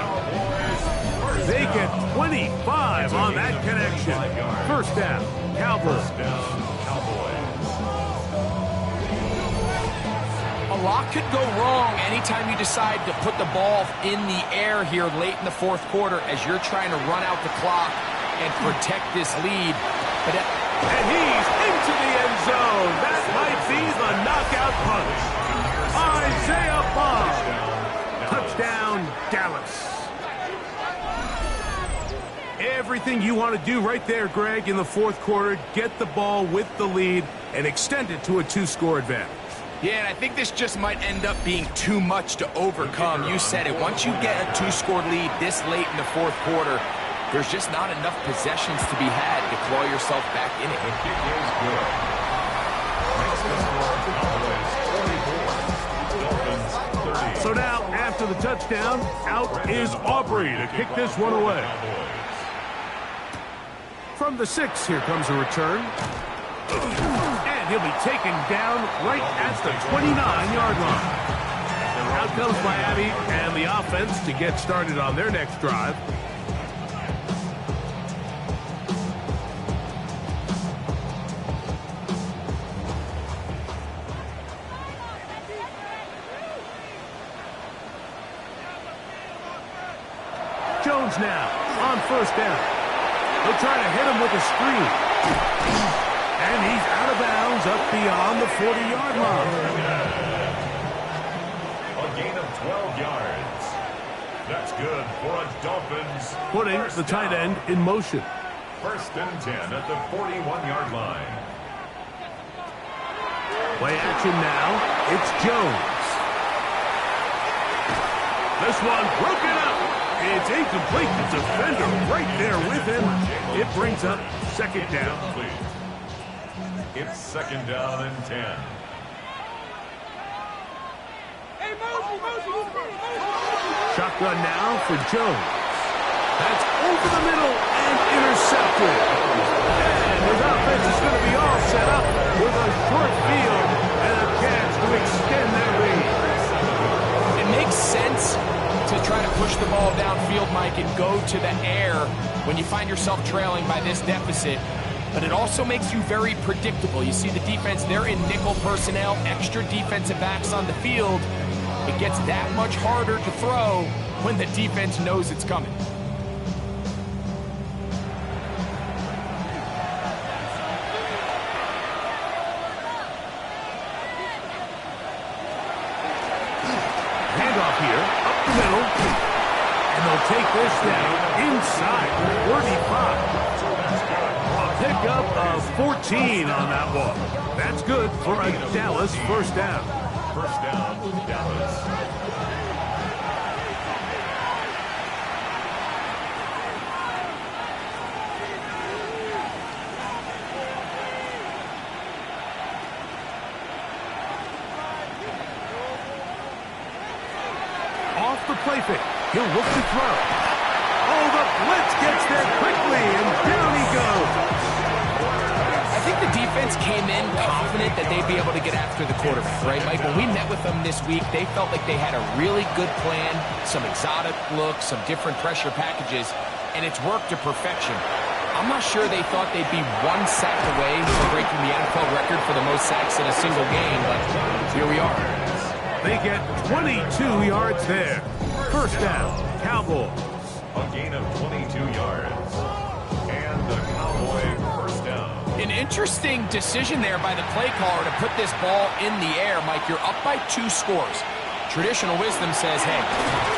They get 25 on that connection. First down, Cowboys. A lot could go wrong anytime you decide to put the ball in the air here late in the fourth quarter as you're trying to run out the clock and protect this lead. And he's into the end zone. That might be the knockout punch. Isaiah Bond. Touchdown, Dallas. Everything you want to do right there, Greg, in the fourth quarter. Get the ball with the lead and extend it to a 2-score advantage. Yeah, and I think this just might end up being too much to overcome. You said it. Once you get a 2-score lead this late in the fourth quarter, there's just not enough possessions to be had to claw yourself back in it. The kick is good. Makes the score Dolphins 34, Dolphins 30. So now, after the touchdown, out is Aubrey to kick this one away. From the 6, here comes a return. And he'll be taken down right at the 29-yard line. Out comes Miami and the offense to get started on their next drive. Jones now on first down. They'll try to hit him with a screen. And he's out of bounds up beyond the 40-yard line. A gain of 12 yards. That's good for a Dolphins. Putting the tight end in motion. First and 10 at the 41-yard line. Play action now. It's Jones. This one broken up. It's incomplete. The defender right there with him. It brings up second down. It's second down and 10. Shotgun now for Jones. That's over the middle and intercepted. And his offense is going to be all set up with a short field and a chance to extend their lead. It makes sense to try to push the ball downfield, Mike, and go to the air when you find yourself trailing by this deficit. But it also makes you very predictable. You see the defense, they're in nickel personnel, extra defensive backs on the field. It gets that much harder to throw when the defense knows it's coming. Handoff here, up the middle. And they'll take this down inside 35. Pickup of 14 on that one. That's good for a Dallas first down. First down, Dallas. Off the play fake. He'll look to throw. Oh, the blitz gets there quickly, and down he goes. I think the defense came in confident that they'd be able to get after the quarterback, right, Mike? When we met with them this week, they felt like they had a really good plan, some exotic looks, some different pressure packages, and it's worked to perfection. I'm not sure they thought they'd be one sack away from breaking the NFL record for the most sacks in a single game, but here we are. They get 22 yards there. First down, Cowboys. A gain of 22 yards. And the Cowboy first down. An interesting decision there by the play caller to put this ball in the air. Mike, you're up by 2 scores. Traditional wisdom says, hey,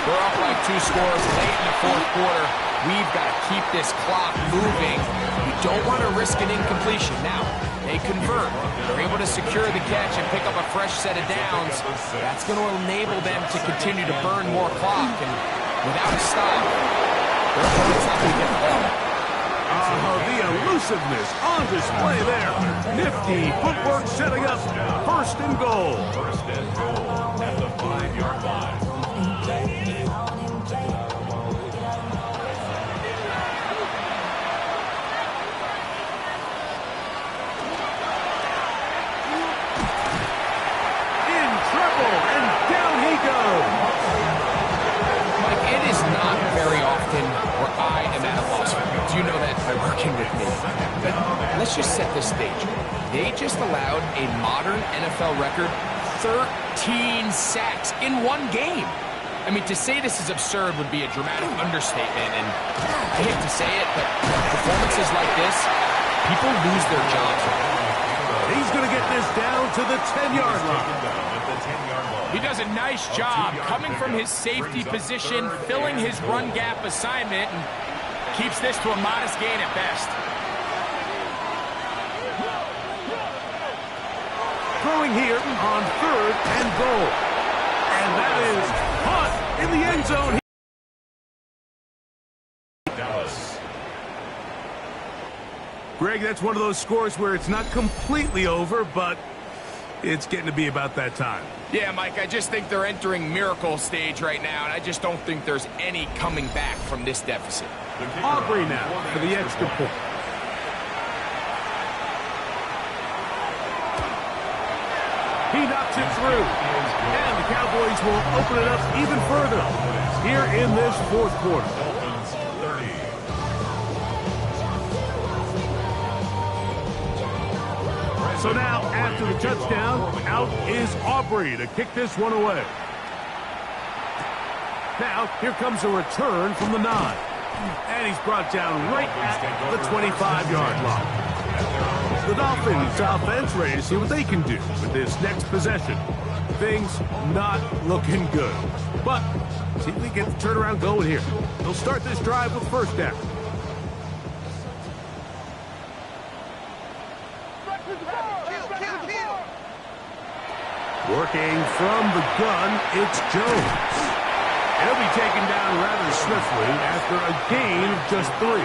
we're up by 2 scores late in the fourth quarter. We've got to keep this clock moving. We don't want to risk an incompletion. Now, they convert. They're able to secure the catch and pick up a fresh set of downs. That's going to enable them to continue to burn more clock. And without a stop, their opponent's not going to get the ball. The elusiveness on display there. Nifty footwork setting up first and goal. First and goal at the 5-yard line. fascinating. But let's just set the stage. They just allowed a modern NFL record 13 sacks in one game. I mean, to say this is absurd would be a dramatic understatement, and I hate to say it, but performances like this, people lose their jobs. He's going to get this down to the 10-yard line. He does a nice job coming from his safety position, filling his run gap assignment, and keeps this to a modest gain at best. Throwing here on 3rd and goal. And that is Hunt in the end zone. Dallas. Greg, that's one of those scores where it's not completely over, but it's getting to be about that time. Yeah, Mike, I just think they're entering miracle stage right now, and I just don't think there's any coming back from this deficit. Aubrey now for the extra point. He knocks it through. And the Cowboys will open it up even further here in this 4th quarter. Dolphins 30. So now, after the touchdown, out is Aubrey to kick this one away. Now, here comes a return from the 9. And he's brought down right at the 25-yard line. The Dolphins offense ready to see what they can do with this next possession. Things not looking good. But see if they get the turnaround going here. They'll start this drive with first down. Working from the gun, it's Jones. He'll be taken down rather swiftly after a gain of just 3.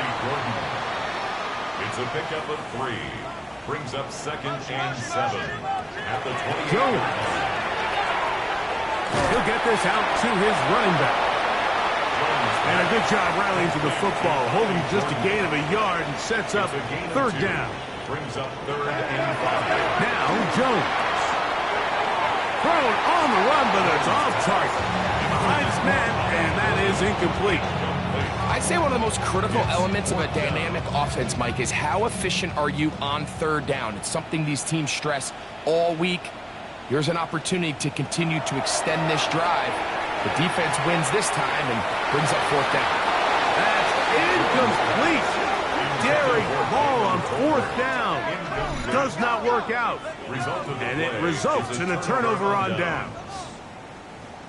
It's a pickup of 3. Brings up 2nd and 7 at the 20. Jones. He'll get this out to his running back. And a good job rallying to the football, holding just a gain of a yard and sets up 3rd down. Brings up 3rd and 5. Now Jones. Thrown on the run, but it's off target. Behind his man, and that is incomplete. I'd say one of the most critical elements of a dynamic offense, Mike, is how efficient are you on 3rd down. It's something these teams stress all week. Here's an opportunity to continue to extend this drive. The defense wins this time and brings up 4th down. That's incomplete. Daring ball on 4th down. Does not work out. And it results in a turnover on down.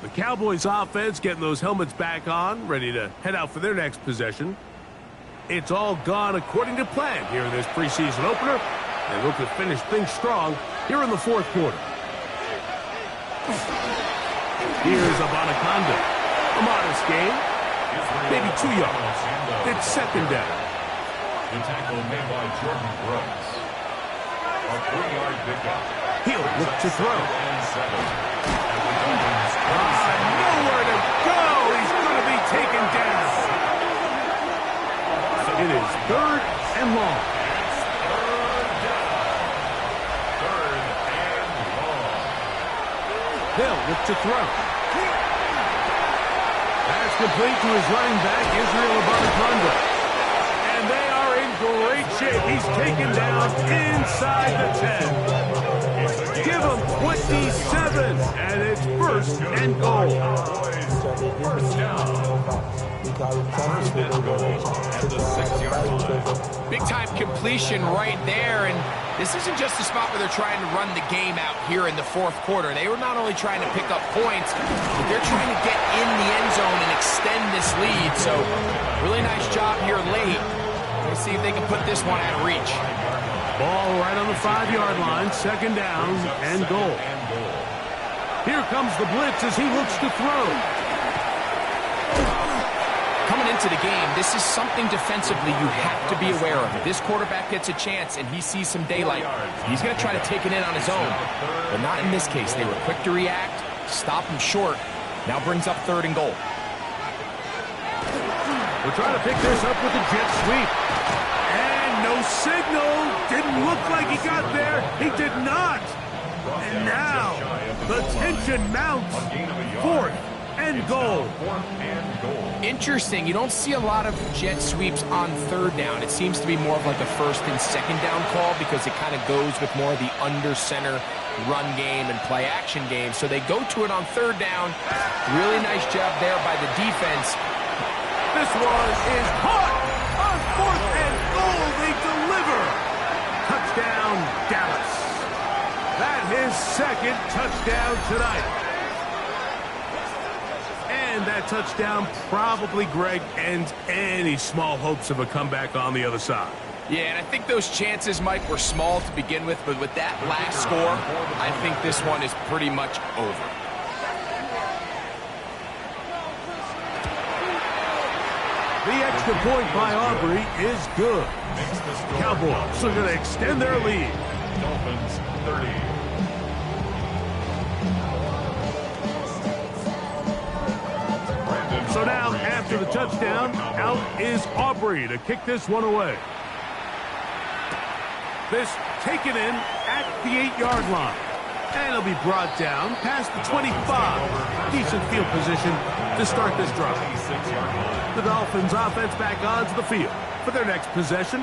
The Cowboys offense getting those helmets back on, ready to head out for their next possession. It's all gone according to plan here in this preseason opener. They look to finish things strong here in the 4th quarter. Here's Abanaconda. A modest gain. Maybe 2 yards. It's 2nd down. The tackle made by Jordan Brooks. A 3-yard pickup. He'll look to throw. And 7. Nowhere to go. He's going to be taken down. It is 3rd and long. They'll look to throw. That's complete to his running back, Israel Abanaconda. And they are in great shape. He's taken down inside the 10. Give him 27, and it's 1st and goal. First down. First and goal at the 6-yard line. Big-time completion right there, and this isn't just a spot where they're trying to run the game out here in the 4th quarter. They were not only trying to pick up points, but they're trying to get in the end zone and extend this lead. So, really nice job here late. Let's see if they can put this one out of reach. Ball right on the 5-yard line, 2nd down and goal. Here comes the blitz as he looks to throw. Coming into the game, this is something defensively you have to be aware of. If this quarterback gets a chance and he sees some daylight, he's going to try to take it in on his own. But not in this case. They were quick to react, stop him short. Now brings up 3rd and goal. We're trying to pick this up with the jet sweep. And no signal. Didn't look like he got there. He did not. And now the tension mounts. 4th and goal. Fourth and goal. Interesting. You don't see a lot of jet sweeps on third down. It seems to be more of like a first and second down call because it kind of goes with more of the under center run game and play action game. So they go to it on third down. Really nice job there by the defense. This one is caught on fourth and goal. They deliver. Touchdown, Dallas. That his second touchdown tonight. And that touchdown probably, Greg, ends any small hopes of a comeback on the other side. Yeah, and I think those chances, Mike, were small to begin with, but with that last score, I think this one is pretty much over. The extra point by Aubrey is good. Cowboys are going to extend their lead. Dolphins 30. So now, after the touchdown, out is Aubrey to kick this one away. This taken in at the 8-yard line. And it'll be brought down past the 25. Decent field position to start this drive. The Dolphins offense back onto the field for their next possession.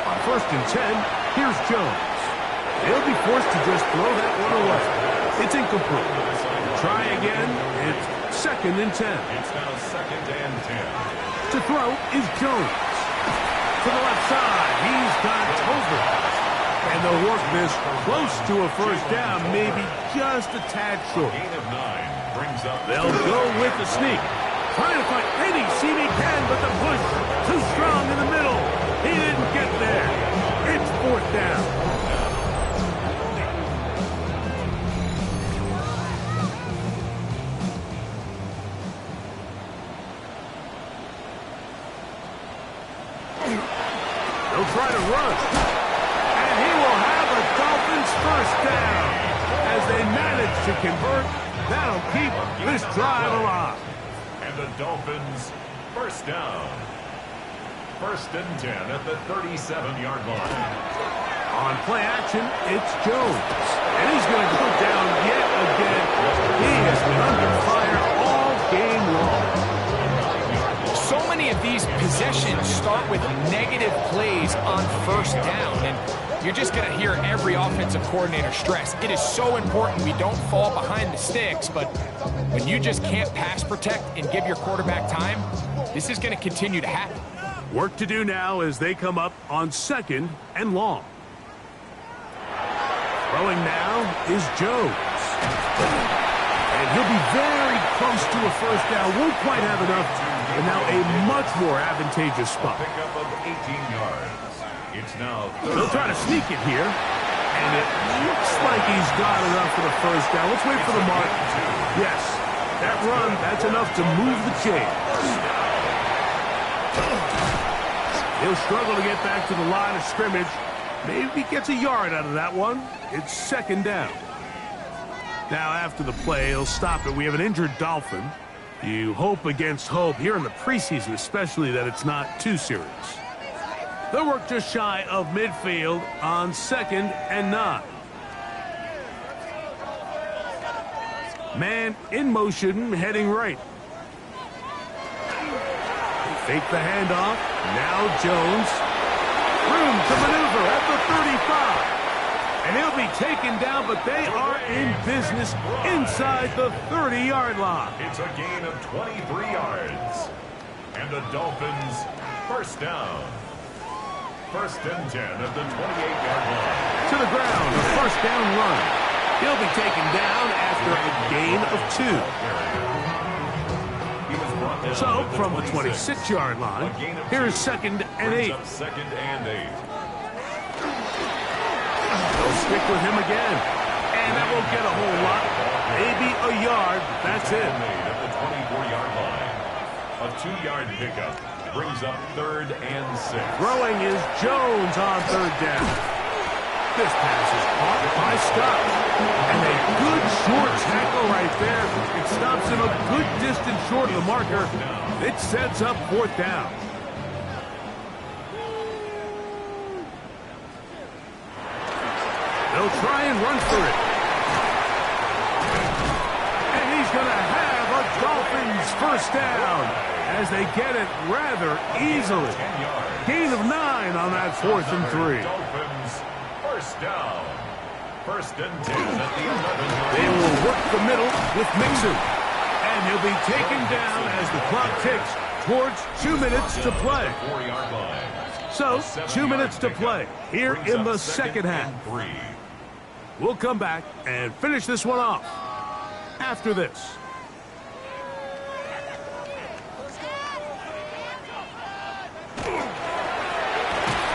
On 1st and 10, here's Jones. He'll be forced to just throw that one away. It's incomplete. Try again. It's 2nd and 10. It's now 2nd and 10. To throw is Jones. To the left side, he's got Tolbert. And they'll work this close to a first down, maybe just a tad short. Gain of 9 brings up. They'll go with the sneak. Trying to find any seam he can, but the push too strong in the middle. He didn't get there. It's 4th down. They'll try to run. And he will have a Dolphins first down. As they manage to convert, that'll keep this drive alive. And the Dolphins first down. 1st and 10 at the 37-yard line. On play action, it's Jones. And he's going to go down yet again. He has been under fire all game long. So many of these possessions start with negative plays on first down, and you're just going to hear every offensive coordinator stress. It is so important we don't fall behind the sticks, but when you just can't pass protect and give your quarterback time, this is going to continue to happen. Work to do now as they come up on 2nd and long. Throwing now is Jones. And he'll be very close to a first down. Won't quite have enough. And now a much more advantageous spot. Pickup of 18 yards. It's now They'll try to sneak it here. And it looks like he's got enough for the first down. Let's wait for the mark. Yes, that run, that's enough to move the chains. He'll struggle to get back to the line of scrimmage. Maybe gets a yard out of that one. It's 2nd down. Now after the play, he'll stop it. We have an injured Dolphin. You hope against hope here in the preseason, especially that it's not too serious. They'll work just shy of midfield on 2nd and 9. Man in motion, heading right. They fake the handoff. Now Jones. Room to maneuver at the 35. And he'll be taken down, but they are in business inside the 30-yard line. It's a gain of 23 yards. And the Dolphins first down. 1st and 10 at the 28-yard line. To the ground, a first down run. He'll be taken down after a gain of 2. He was brought down So, at the from the 26. 26-yard line, A gain of here's 2. 2nd and 8. Brings up 2nd and 8. They'll stick with him again. And that won't get a whole lot. Maybe a yard. That's it. Made at the 24-yard line. A 2-yard pickup brings up 3rd and 6. Throwing is Jones on 3rd down. This pass is caught by Scott. And a good short tackle right there. It stops him a good distance short of the marker. It sets up 4th down. They'll try and run for it. And he's going to have a Dolphins first down as they get it rather easily. Gain of 9 on that 4th and 3. Dolphins first down. 1st and 10 at the 11. They will work the middle with Mixon. And he'll be taken down as the clock ticks towards 2 minutes to play. 4-yard line. So, 2 minutes to play here in the second half. We'll come back and finish this one off after this.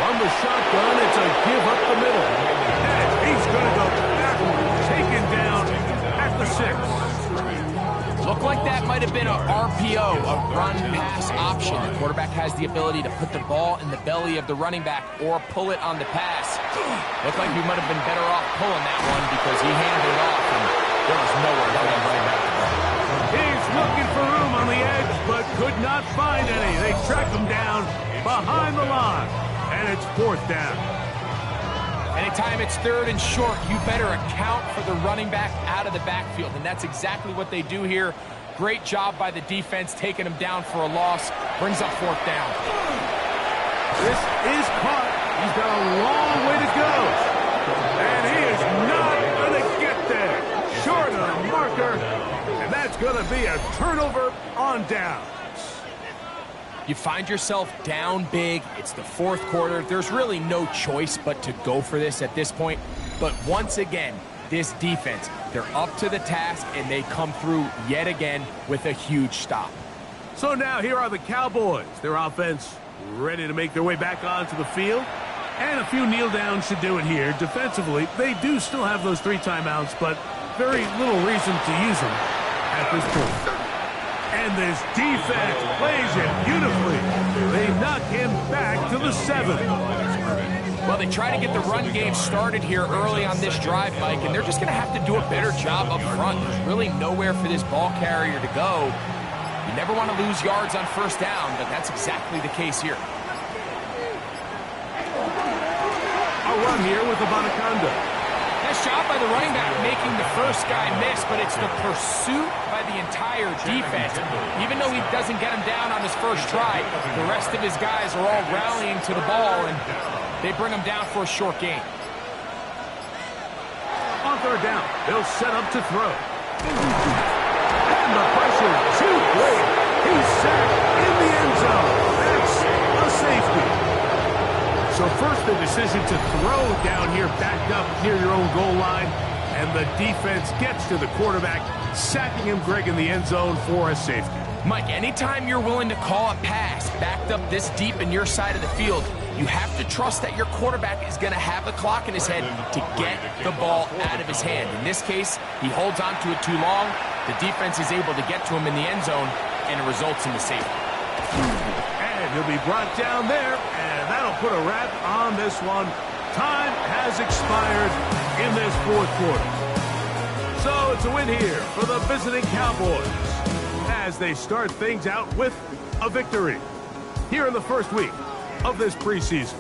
From the shotgun, it's a give up the middle. And he's going to go backwards, taken down at the 6. Looked like that might have been a RPO, a run-pass option. The quarterback has the ability to put the ball in the belly of the running back or pull it on the pass. Looked like he might have been better off pulling that one because he handed it off, and there was nowhere to run right back to the ball. He's looking for room on the edge, but could not find any. They track him down behind the line, and it's 4th down. Anytime it's 3rd and short, you better account for the running back out of the backfield, and that's exactly what they do here. Great job by the defense, taking him down for a loss. Brings up 4th down. This is caught. He's got a long way to go, and he is not going to get there. Short of the marker, and that's going to be a turnover on downs. You find yourself down big. It's the 4th quarter. There's really no choice but to go for this at this point. But once again, this defense, they're up to the task, and they come through yet again with a huge stop. So now here are the Cowboys. Their offense ready to make their way back onto the field. And a few kneel downs should do it here. Defensively, they do still have those 3 timeouts, but very little reason to use them at this point. And this defense plays it beautifully. They knock him back to the 7. Well, they try to get the run game started here early on this drive, Mike, and they're just going to have to do a better job up front. There's really nowhere for this ball carrier to go. You never want to lose yards on 1st down, but that's exactly the case here. A run here with Abanikanda. Nice job by the running back making the first guy miss, but it's the pursuit by the entire defense. Even though he doesn't get him down on his first try, the rest of his guys are all rallying to the ball, and they bring him down for a short gain. On 3rd down, they'll set up to throw. And the pressure too great. He's sacked in the end zone. That's a safety. So first the decision to throw down here, backed up near your own goal line, and the defense gets to the quarterback, sacking him, Greg, in the end zone for a safety. Mike, anytime you're willing to call a pass backed up this deep in your side of the field, you have to trust that your quarterback is going to have the clock in his head to get the ball out of his hand. In this case, he holds on to it too long. The defense is able to get to him in the end zone, and it results in the safety. And he'll be brought down there, and that'll put a wrap on this one. Time has expired in this 4th quarter. So it's a win here for the visiting Cowboys as they start things out with a victory here in the 1st week of this preseason.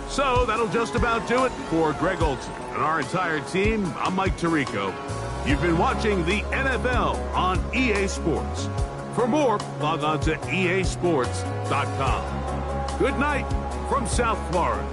So that'll just about do it for Greg Olsen and our entire team. I'm Mike Tirico. You've been watching the NFL on EA Sports. For more, log on to easports.com. Good night from South Florida.